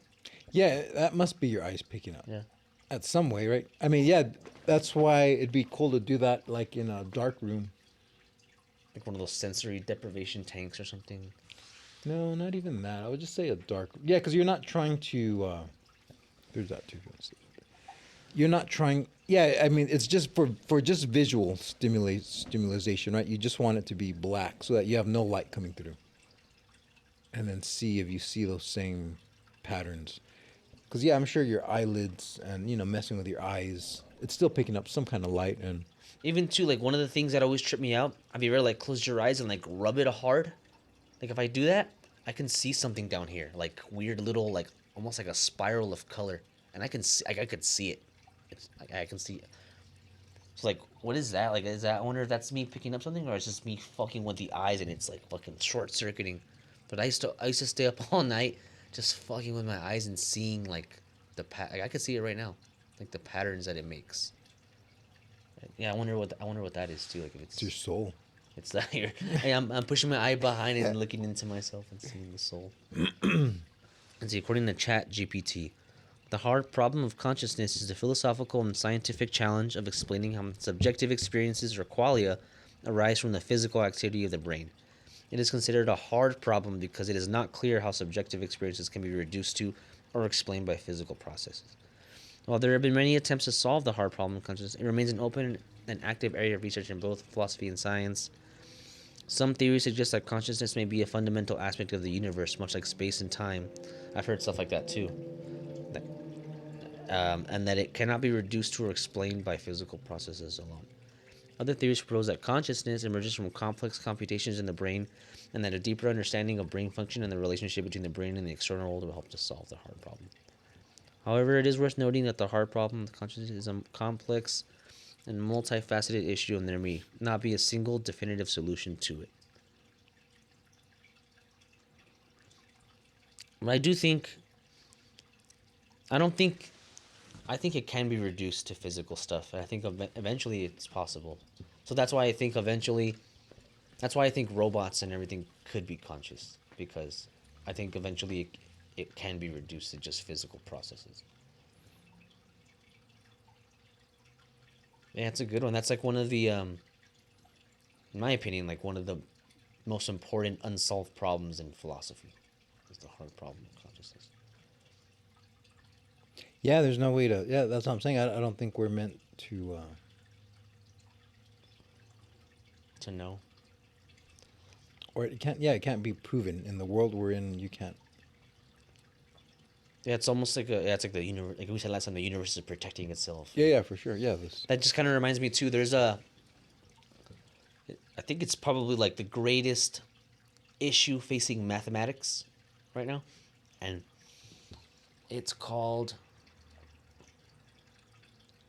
Yeah, that must be your eyes picking up. Yeah. At some way, right? I mean, yeah, that's why it'd be cool to do that like in a dark room. Like one of those sensory deprivation tanks or something. No, not even that. I would just say a dark. Yeah, because you're not trying to. There's that too. You're not trying. Yeah, I mean, it's just for just visual stimulation, right? You just want it to be black so that you have no light coming through, and then see if you see those same patterns. Because yeah, I'm sure your eyelids and messing with your eyes, it's still picking up some kind of light and. Even too, like one of the things that always trip me out, have you ever like closed your eyes and like rub it hard? Like if I do that, I can see something down here, like weird little, like almost like a spiral of color, and I can see, I could see it. It's like I can see it. So like, what is that? Like, I wonder if that's me picking up something, or it's just me fucking with the eyes and it's like fucking short circuiting. But I used to stay up all night just fucking with my eyes and seeing like like, I could see it right now, like the patterns that it makes. Yeah, I wonder what that is too. Like if It's your soul. it's that here. Hey, I'm pushing my eye behind it and looking into myself and seeing the soul. And see, according to Chat GPT, the hard problem of consciousness is the philosophical and scientific challenge of explaining how subjective experiences or qualia arise from the physical activity of the brain. It is considered a hard problem because it is not clear how subjective experiences can be reduced to or explained by physical processes. While there have been many attempts to solve the hard problem of consciousness, it remains an open and active area of research in both philosophy and science. Some theories suggest that consciousness may be a fundamental aspect of the universe, much like space and time. I've heard stuff like that too. And that it cannot be reduced to or explained by physical processes alone. Other theories propose that consciousness emerges from complex computations in the brain, and that a deeper understanding of brain function and the relationship between the brain and the external world will help to solve the hard problem. However, it is worth noting that the hard problem of consciousness is a complex and multifaceted issue, and there may not be a single definitive solution to it. But I think it can be reduced to physical stuff. And I think eventually it's possible. So that's why I think robots and everything could be conscious, because I think eventually it can be reduced to just physical processes. Yeah, it's a good one. That's like one of the, in my opinion, like one of the most important unsolved problems in philosophy, is the hard problem of consciousness. Yeah, there's no way to. Yeah, that's what I'm saying. I don't think we're meant to. To know. Or it can't. Yeah, it can't be proven in the world we're in. You can't. Yeah, it's almost like it's like the universe. Like we said last time, the universe is protecting itself. Yeah, for sure. Yeah, this. That just kind of reminds me too. I think it's probably like the greatest issue facing mathematics right now, and it's called.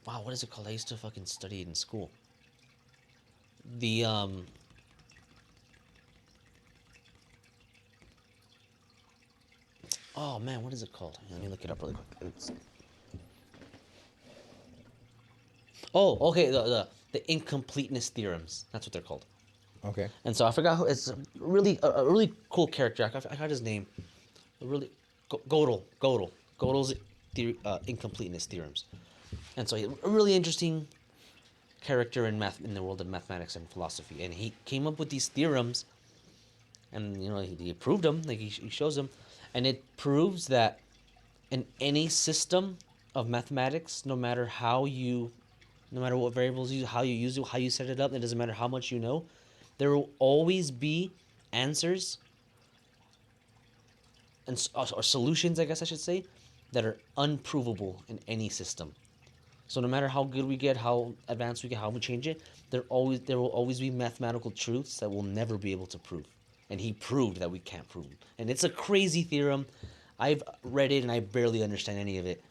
Wow, what is it called? I used to fucking study it in school. Oh man, what is it called? Let me look it up really quick. Okay, the incompleteness theorems. That's what they're called. Okay. And so I forgot who. It's a really cool character. I forgot his name. Gödel's incompleteness theorems. And so a really interesting character in the world of mathematics and philosophy. And he came up with these theorems, and he proved them. Like he shows them, and it proves that in any system of mathematics, no matter what variables you use, how you use it, how you set it up, it doesn't matter how much you know, there will always be answers or solutions, I guess I should say, that are unprovable in any system. So no matter how good we get, how advanced we get, how we change it, there will always be mathematical truths that we'll never be able to prove. And he proved that we can't prove them. And it's a crazy theorem. I've read it and I barely understand any of it.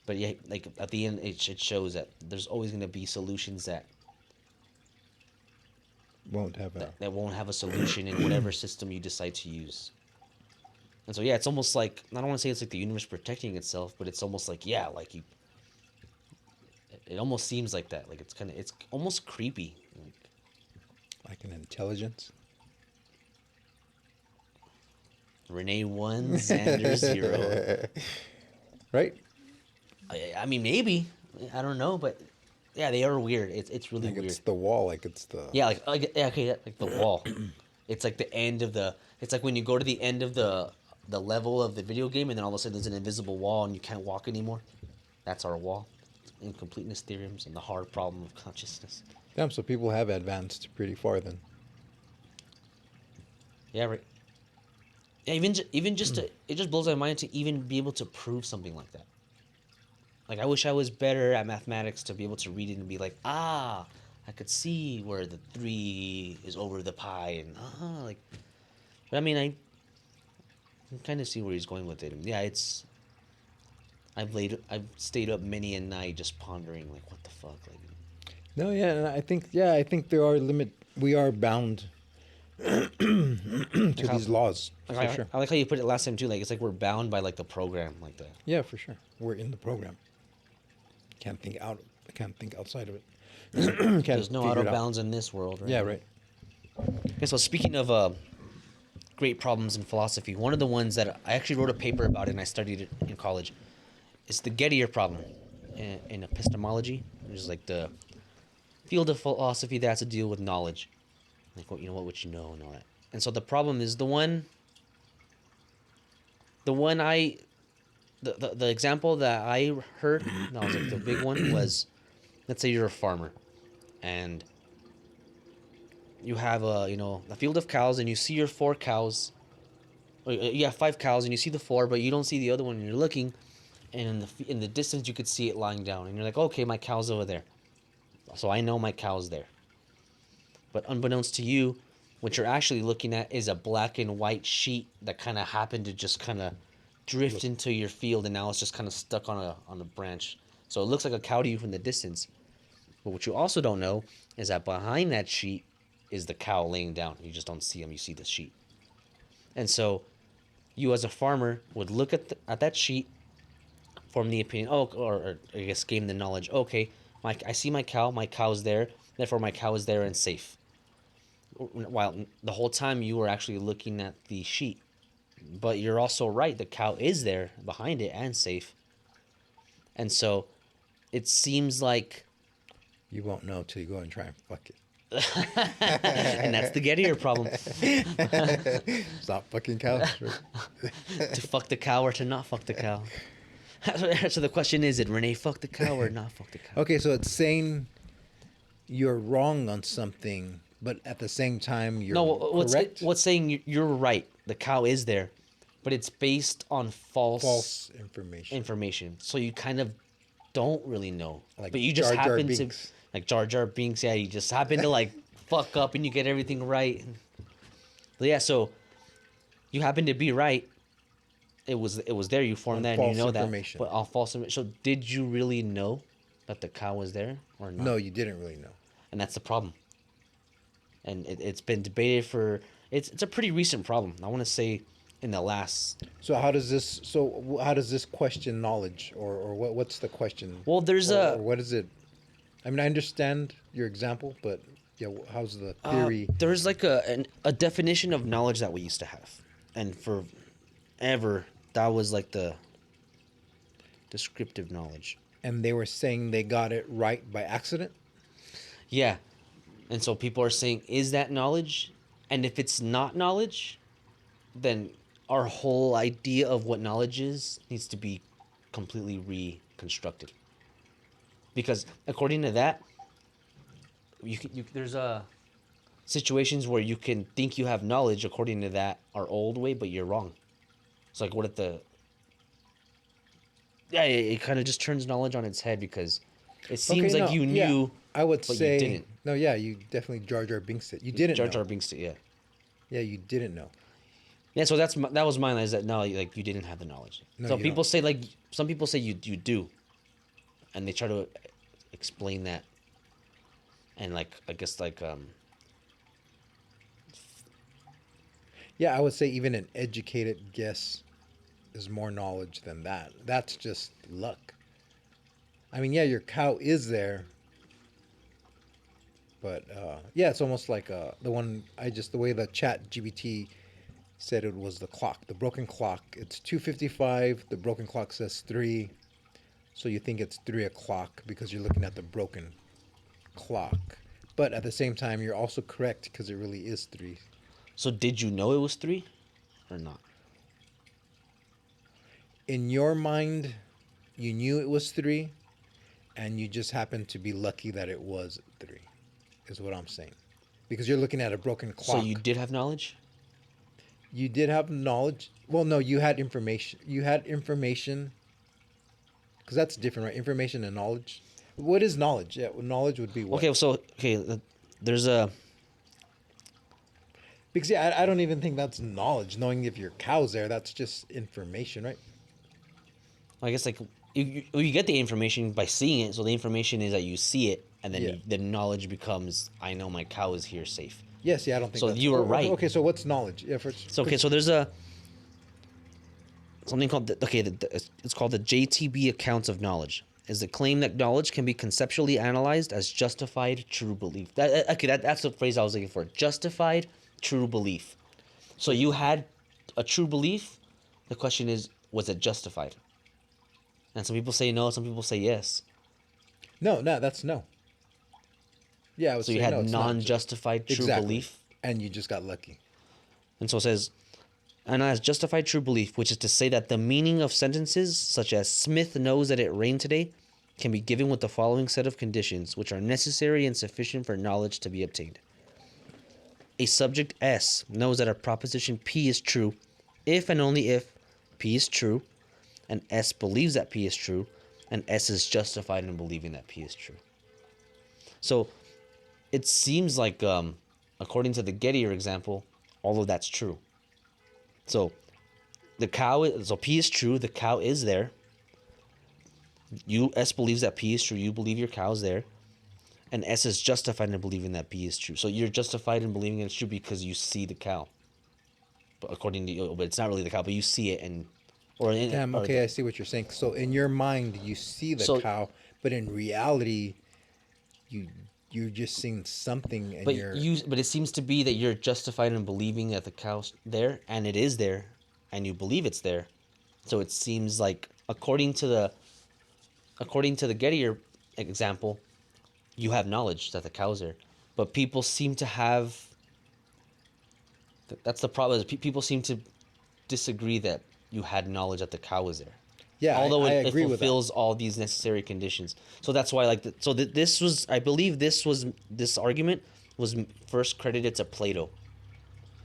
But yeah, like at the end, it shows that there's always going to be solutions that won't have a solution in whatever system you decide to use. And so yeah, it's almost like, I don't want to say it's like the universe protecting itself, but it's almost like, yeah, like it almost seems like that. Like it's almost creepy. Like an intelligence. Renee 1, Xander 0. Right? I mean, maybe. I don't know, but yeah, they are weird. It's really weird. It's the wall, like it's the. Yeah, like the wall. It's like the end of the. It's like when you go to the end of the level of the video game, and then all of a sudden there's an invisible wall and you can't walk anymore. That's our wall. Incompleteness theorems and the hard problem of consciousness. Damn, so people have advanced pretty far then. Yeah, right. Yeah, even just to, it just blows my mind to even be able to prove something like that. Like, I wish I was better at mathematics to be able to read it and be like, I could see where the 3 is over the pi, and like. But I mean, I can kind of see where he's going with it. And yeah, I've stayed up many a night just pondering, like, what the fuck, like. No, yeah, and I think there are we are bound to these laws. For sure. I like how you put it last time too. Like, it's like we're bound by like the program, like that. Yeah, for sure. We're in the program. Can't think outside of it. There's no out of bounds in this world, right? Yeah, right. Okay, so speaking of great problems in philosophy, one of the ones that I actually wrote a paper about and I studied it in college is the Gettier problem in epistemology, which is like the field of philosophy that has to deal with knowledge, like what would you know and all that. And so the problem is the one I the example that I heard that was like the big one was, let's say you're a farmer and you have a field of cows and you see your four cows. Or you have five cows and you see the four, but you don't see the other one and you're looking, and in the distance you could see it lying down and you're like, okay, my cow's over there, so I know my cow's there. But unbeknownst to you, what you're actually looking at is a black and white sheet that kind of happened to just kind of drift into your field, and now it's just kind of stuck on a branch. So it looks like a cow to you from the distance. But what you also don't know is that behind that sheet is the cow laying down. You just don't see him. You see the sheet. And so you as a farmer would look at that sheet, form the opinion, or I guess gain the knowledge. Okay, I see my cow's there, therefore my cow is there and safe. While the whole time you were actually looking at the sheet. But you're also right, the cow is there behind it and safe. And so it seems like You won't know till you go and try and fuck it. and that's the Gettier problem. Stop fucking cows. To fuck the cow or to not fuck the cow. So the question is, did Renee fuck the cow or not fuck the cow? Okay, so it's saying you're wrong on something, but at the same time you're correct. What's saying you're right. The cow is there, but it's based on false information. So you kind of don't really know. Like but you just Jar Jar happen to, Binks. like Jar Jar Binks. Yeah, you just happen to like fuck up and you get everything right. But yeah, so you happen to be right. It was there. You formed that, and you know that. But all false information. So did you really know that the cow was there or not? No, you didn't really know. And that's the problem. And it's been debated for. It's a pretty recent problem. I want to say in the last. So how does this question knowledge, or what's the question? Well, there's or what is it? I mean, I understand your example, but yeah, how's the theory? There's like a definition of knowledge that we used to have, and forever that was like the descriptive knowledge. And they were saying they got it right by accident. Yeah, and so people are saying, is that knowledge? And if it's not knowledge, then our whole idea of what knowledge is needs to be completely reconstructed. Because according to that, there's situations where you can think you have knowledge according to that our old way, but you're wrong. It's like what if it kind of just turns knowledge on its head, because it seems like you knew. I would but say you didn't. No. Yeah, you definitely Jar Jar Binks it. You didn't. Jar know. Jar Binks it, yeah. Yeah, you didn't know. Yeah, so that was mine. Is that no, like you didn't have the knowledge. No, so you people don't. say, like, some people say you do, and they try to explain that, and like I guess like Yeah, I would say even an educated guess is more knowledge than that. That's just luck. I mean, yeah, your cow is there, but yeah, it's almost like the way the chat GBT said it was the clock, the broken clock. It's 2:55. The broken clock says 3, so you think it's 3 o'clock because you're looking at the broken clock. But at the same time, you're also correct because it really is 3. So did you know it was 3 or not? In your mind, you knew it was 3, and you just happened to be lucky that it was 3, is what I'm saying. Because you're looking at a broken clock. So you did have knowledge? You did have knowledge. Well, no, you had information. You had information. Because that's different, right? Information and knowledge. What is knowledge? Yeah, knowledge would be what? Okay, there's a... Because, yeah, I don't even think that's knowledge. Knowing if your cow's there, that's just information, right? I guess like you get the information by seeing it. So the information is that you see it, and then the knowledge becomes, I know my cow is here safe. Yes, yeah, I don't think so. That's, You were right. Okay, so what's knowledge? Yeah, so there's something called it's called the JTB accounts of knowledge. Is the claim that knowledge can be conceptually analyzed as justified true belief. That's the phrase I was looking for. Justified true belief. So you had a true belief. The question is, was it justified? And some people say no, some people say yes. No, that's no. Yeah, I would So you say, had no, it's not ju- non-justified true Exactly. belief. And you just got lucky. And so it says, and as justified true belief, which is to say that the meaning of sentences such as Smith knows that it rained today can be given with the following set of conditions, which are necessary and sufficient for knowledge to be obtained. A subject S knows that a proposition P is true if and only if P is true, and S believes that P is true, and S is justified in believing that P is true. So it seems like, according to the Gettier example, all of that's true. So so P is true, the cow is there. S believes that P is true, you believe your cow is there. And S is justified in believing that P is true. So you're justified in believing it's true because you see the cow. But according to you, but it's not really the cow, but you see it Damn, okay, I see what you're saying. So in your mind, you see the cow, but in reality, you're just seeing something, and but it seems to be that you're justified in believing that the cow's there, and it is there, and you believe it's there. So it seems like according to the Gettier example, you have knowledge that the cow's there, but people seem to have. That's the problem. Is people seem to disagree that you had knowledge that the cow was there. Yeah, although I it agree with that. fulfills all these necessary conditions. So that's why, I believe this argument was first credited to Plato,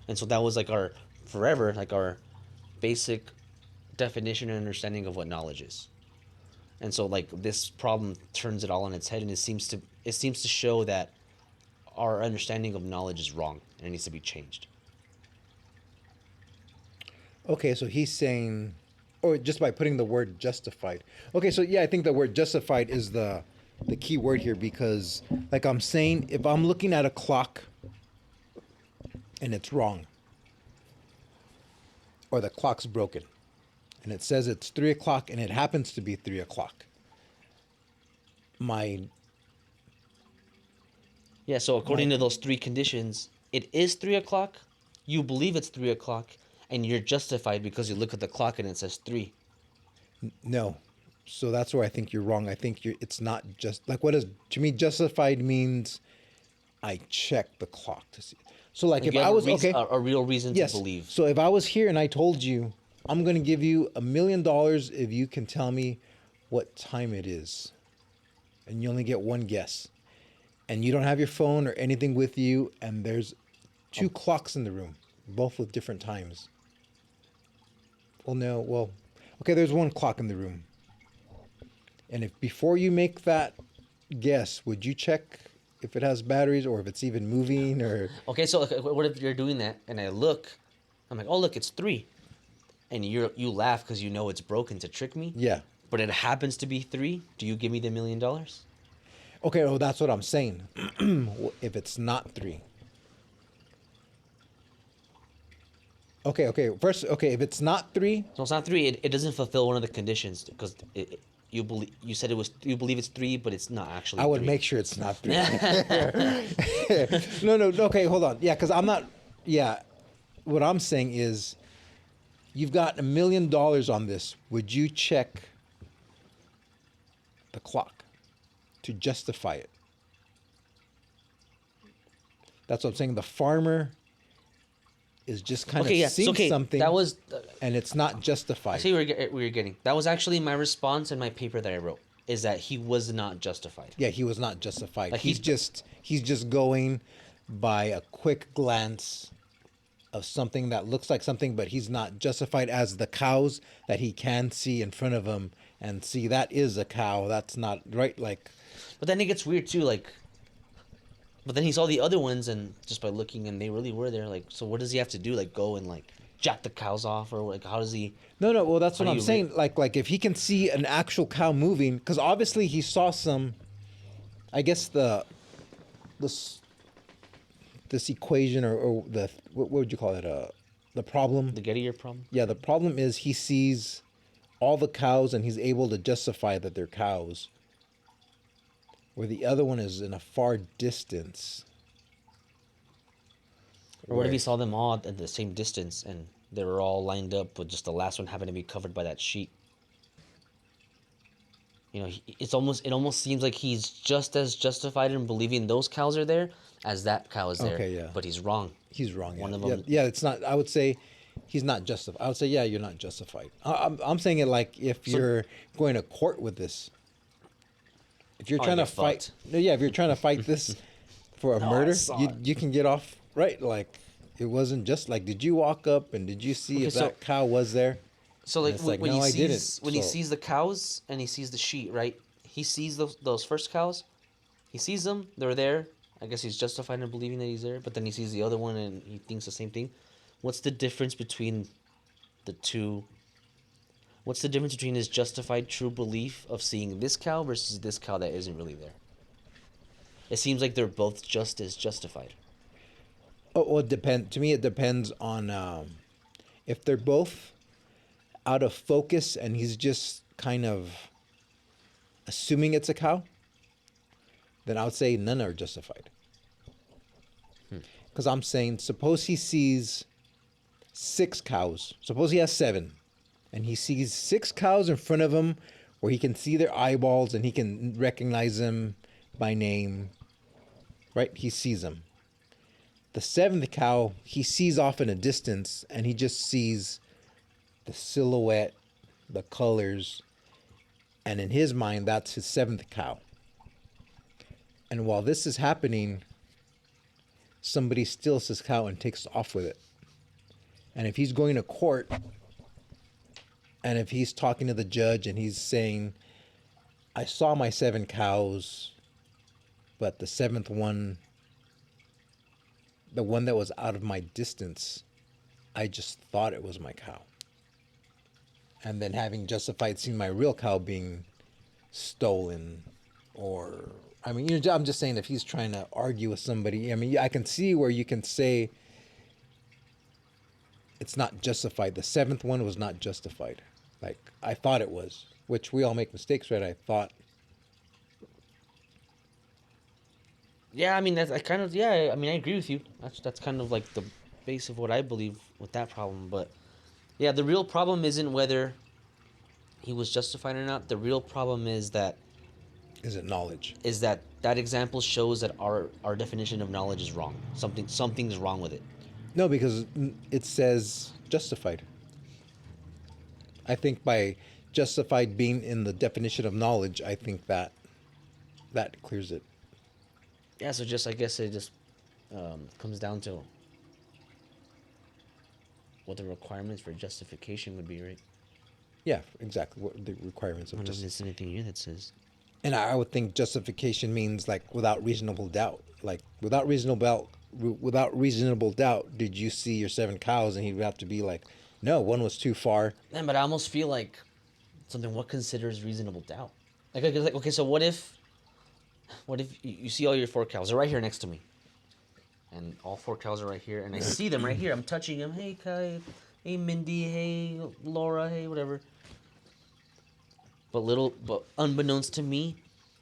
and so that was like our basic definition and understanding of what knowledge is. And so like this problem turns it all on its head, and it seems to show that our understanding of knowledge is wrong and it needs to be changed. Okay, so he's saying, or just by putting the word justified. Okay, so yeah, I think the word justified is the key word here, because like I'm saying, if I'm looking at a clock and it's wrong, or the clock's broken, and it says it's 3 o'clock and it happens to be 3 o'clock, So according to those three conditions, it is 3 o'clock, you believe it's 3 o'clock, and you're justified because you look at the clock and it says 3. No. So that's where I think you're wrong. I think it's not just like, to me, justified means I check the clock to see. So like if you I have was a real reason yes. to believe. So if I was here and I told you, I'm going to give you $1 million if you can tell me what time it is, and you only get one guess, and you don't have your phone or anything with you, and there's 2 clocks in the room, both with different times. Okay, there's 1 clock in the room. And if before you make that guess, would you check if it has batteries or if it's even moving or? Okay, so what if you're doing that and I look, I'm like, oh look, it's 3, and you laugh because you know it's broken to trick me. Yeah. But it happens to be 3. Do you give me the $1 million? Okay, well that's what I'm saying. If it's not 3. Okay. First, if it's not 3. So it's not 3. It doesn't fulfill one of the conditions because you believe it's 3, but it's not actually. I would 3. make sure it's not 3. No. Okay, hold on. Yeah, because I'm not. Yeah, what I'm saying is, you've got $1 million on this. Would you check the clock to justify it? That's what I'm saying. The farmer is just kind of seeing something. That was, and it's not justified. I see where you're getting. That was actually my response in my paper that I wrote. Is that he was not justified. Yeah, he was not justified. Like he's just going by a quick glance of something that looks like something, but he's not justified as the cows that he can see in front of him and see that is a cow. That's not right. Like, but then it gets weird too. Like, but then he saw the other ones, and just by looking, and they really were there. Like, so what does he have to do? Like, go and like jack the cows off, or like how does he? No. Well, that's what I'm saying. Like if he can see an actual cow moving, because obviously he saw some. I guess this equation or the what would you call it? The problem. The Gettier problem. Yeah, the problem is he sees all the cows and he's able to justify that they're cows. Where the other one is in a far distance. Or what if he saw them all at the same distance and they were all lined up, but just the last one happened to be covered by that sheet? You know, it almost seems like he's just as justified in believing those cows are there as that cow is there. Okay, yeah. But he's wrong. He's wrong. One Yeah. of Yeah, them. yeah, it's not. I would say he's not justified. I would say, yeah, you're not justified. I'm saying it like if you're going to court with this, if you're Oh, trying to you're fight, fucked. no, yeah, if you're trying to fight this for a I murder, saw you it. you can get off right. Like it wasn't just like, did you walk up and did you see if so- that cow was there? So And like it's when, like, when no, he I sees didn't. when he So- sees the cows and he sees the sheep, right? He sees those first cows. He sees them. They're there. I guess he's justified in believing that he's there. But then he sees the other one and he thinks the same thing. What's the difference between the two? What's the difference between his justified true belief of seeing this cow versus this cow that isn't really there? It seems like they're both just as justified. Oh, well, it depend. To me, it depends on if they're both out of focus and he's just kind of assuming it's a cow. Then I would say none are justified. Because I'm saying, suppose he sees 6 cows. Suppose he has 7, and he sees 6 cows in front of him, where he can see their eyeballs and he can recognize them by name. Right? He sees them. The 7th cow, he sees off in a distance, and he just sees the silhouette, the colors, and in his mind, that's his 7th cow. And while this is happening, somebody steals his cow and takes off with it. And if he's going to court, and if he's talking to the judge and he's saying, I saw my 7 cows, but the 7th one, the one that was out of my distance, I just thought it was my cow. And then having justified seeing my real cow being stolen, or I mean, you know, I'm just saying if he's trying to argue with somebody, I mean, I can see where you can say it's not justified. The 7th one was not justified. Like I thought it was, which we all make mistakes, right? I thought. Yeah, I mean that's I kind of yeah. I mean I agree with you. That's kind of like the base of what I believe with that problem. But yeah, the real problem isn't whether he was justified or not. The real problem is that Is it knowledge? that example shows that our definition of knowledge is wrong. Something's wrong with it. No, because it says justified. I think by justified being in the definition of knowledge, I think that clears it. Yeah, so just I guess it just comes down to what the requirements for justification would be, right? Yeah, exactly. What the requirements I of don't know if justice. there's anything here that says. And I would think justification means like without reasonable doubt. Like without reasonable doubt, did you see your 7 cows? And he'd have to be like, no, one was too far. Man, but I almost feel like something. What considers reasonable doubt? Like okay, so what if you see all your 4 cows? They're right here next to me, and all 4 cows are right here, and I see them right here. I'm touching them. Hey, Kai. Hey, Mindy. Hey, Laura. Hey, whatever. But unbeknownst to me,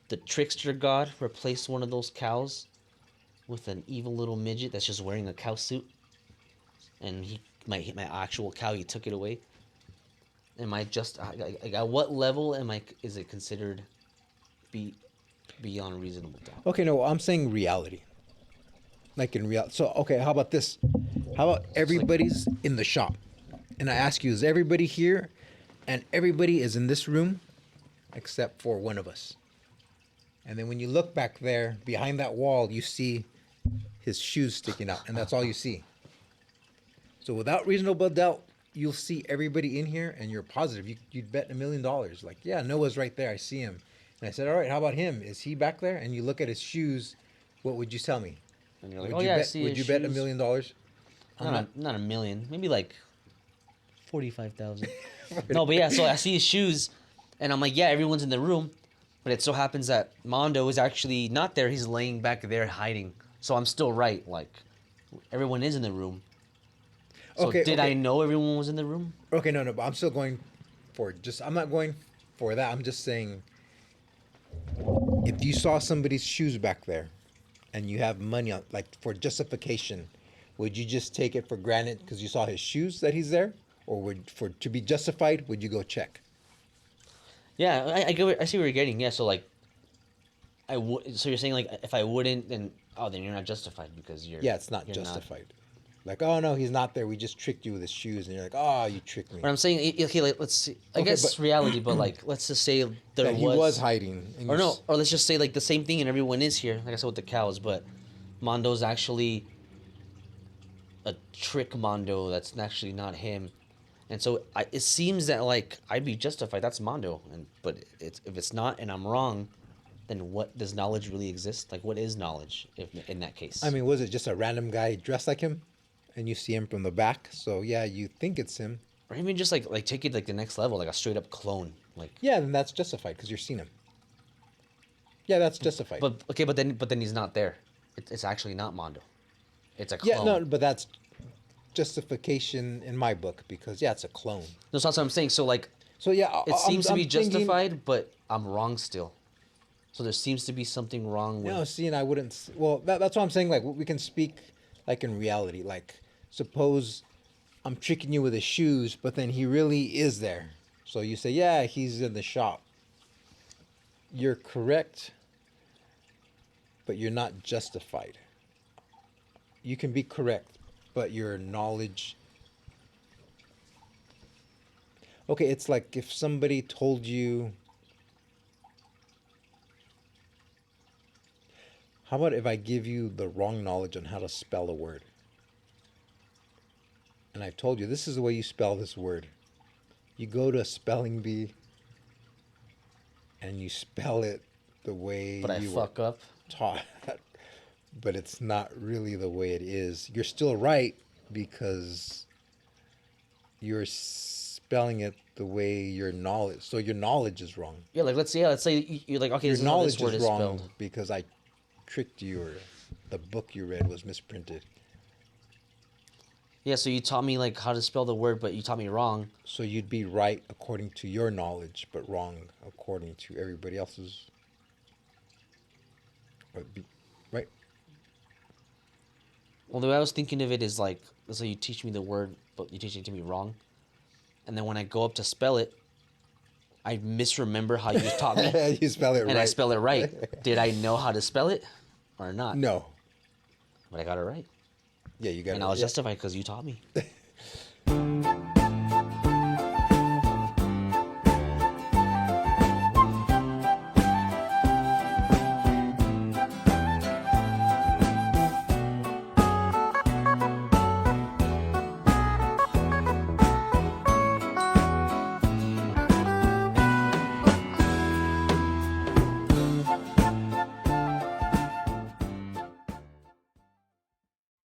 the trickster god replaced one of those cows with an evil little midget that's just wearing a cow suit, and my actual cow, he took it away. Am I just at what level is it considered beyond reasonable doubt? Okay, no, I'm saying reality. Like in real. So, okay, how about this? How about everybody's in the shop? And I ask you, is everybody here? And everybody is in this room except for one of us. And then when you look back there, behind that wall, you see his shoes sticking out. And that's all you see. So without reasonable doubt, you'll see everybody in here and you're positive. You'd bet $1 million. Like, yeah, Noah's right there. I see him. And I said, all right, how about him? Is he back there? And you look at his shoes. What would you tell me? And you're like, Would oh you yeah, I bet, see would his you bet $1 shoes." million? Not a million, maybe like 45,000. No, but yeah, so I see his shoes, and I'm like, yeah, everyone's in the room, but it so happens that Mondo is actually not there. He's laying back there hiding. So I'm still right. Like, everyone is in the room. So Okay, did okay. I know everyone was in the room? Okay, no, but I'm still going for it. I'm not going for that. I'm just saying, if you saw somebody's shoes back there, and you have money on, like for justification, would you just take it for granted because you saw his shoes that he's there, or to be justified, would you go check? Yeah, I get I see where you're getting. Yeah, so like, so you're saying like if I wouldn't, then then you're not justified because Yeah, it's not you're justified. Like, oh no, he's not there. We just tricked you with his shoes, and you're like, oh, you tricked me. But I'm saying, okay, like, let's see. I Okay, guess but reality, but like, let's just say there that he was hiding. And or no, or let's just say like the same thing, and everyone is here. Like I said with the cows, but Mondo's actually a trick Mondo. That's actually not him, and so it seems that like I'd be justified. That's Mondo, but if it's not, and I'm wrong, then what does knowledge really exist? Like, what is knowledge if in that case? I mean, was it just a random guy dressed like him, and you see him from the back? So yeah, you think it's him. or even just like take it like the next level, like a straight up clone, like. Yeah, then that's justified because you're seeing him. Yeah, that's justified. But okay, but then he's not there. It's actually not Mondo. It's a clone. yeah, no, but that's justification in my book because yeah, it's a clone. No, so that's what I'm saying. So like, So yeah, it seems to be thinking- justified, but I'm wrong still. So there seems to be something wrong with. No, see, and I wouldn't. Well, that's what I'm saying. Like, we can speak like in reality. Like, suppose I'm tricking you with his shoes, but then he really is there. So you say, yeah, he's in the shop. You're correct, but you're not justified. You can be correct, but your knowledge. Okay, it's like if somebody told you. How about if I give you the wrong knowledge on how to spell a word? And I've told you, this is the way you spell this word. You go to a spelling bee and you spell it the way But I you fuck up. taught. But it's not really the way it is. You're still right because you're spelling it the way your knowledge. So your knowledge is wrong. Yeah, like let's say you're like, okay, Your this is how knowledge this word is is wrong spelled. because I tricked you or the book you read was misprinted. Yeah, so you taught me like how to spell the word, but you taught me wrong. So you'd be right according to your knowledge, but wrong according to everybody else's. Right? Well, the way I was thinking of it is like, let's say you teach me the word, but you teach it to me wrong, and then when I go up to spell it, I misremember how you taught me, You spell it and right. I spell it right. Did I know how to spell it, or not? No. But I got it right, Yeah, you got and it. I was Yeah. justified because you taught me.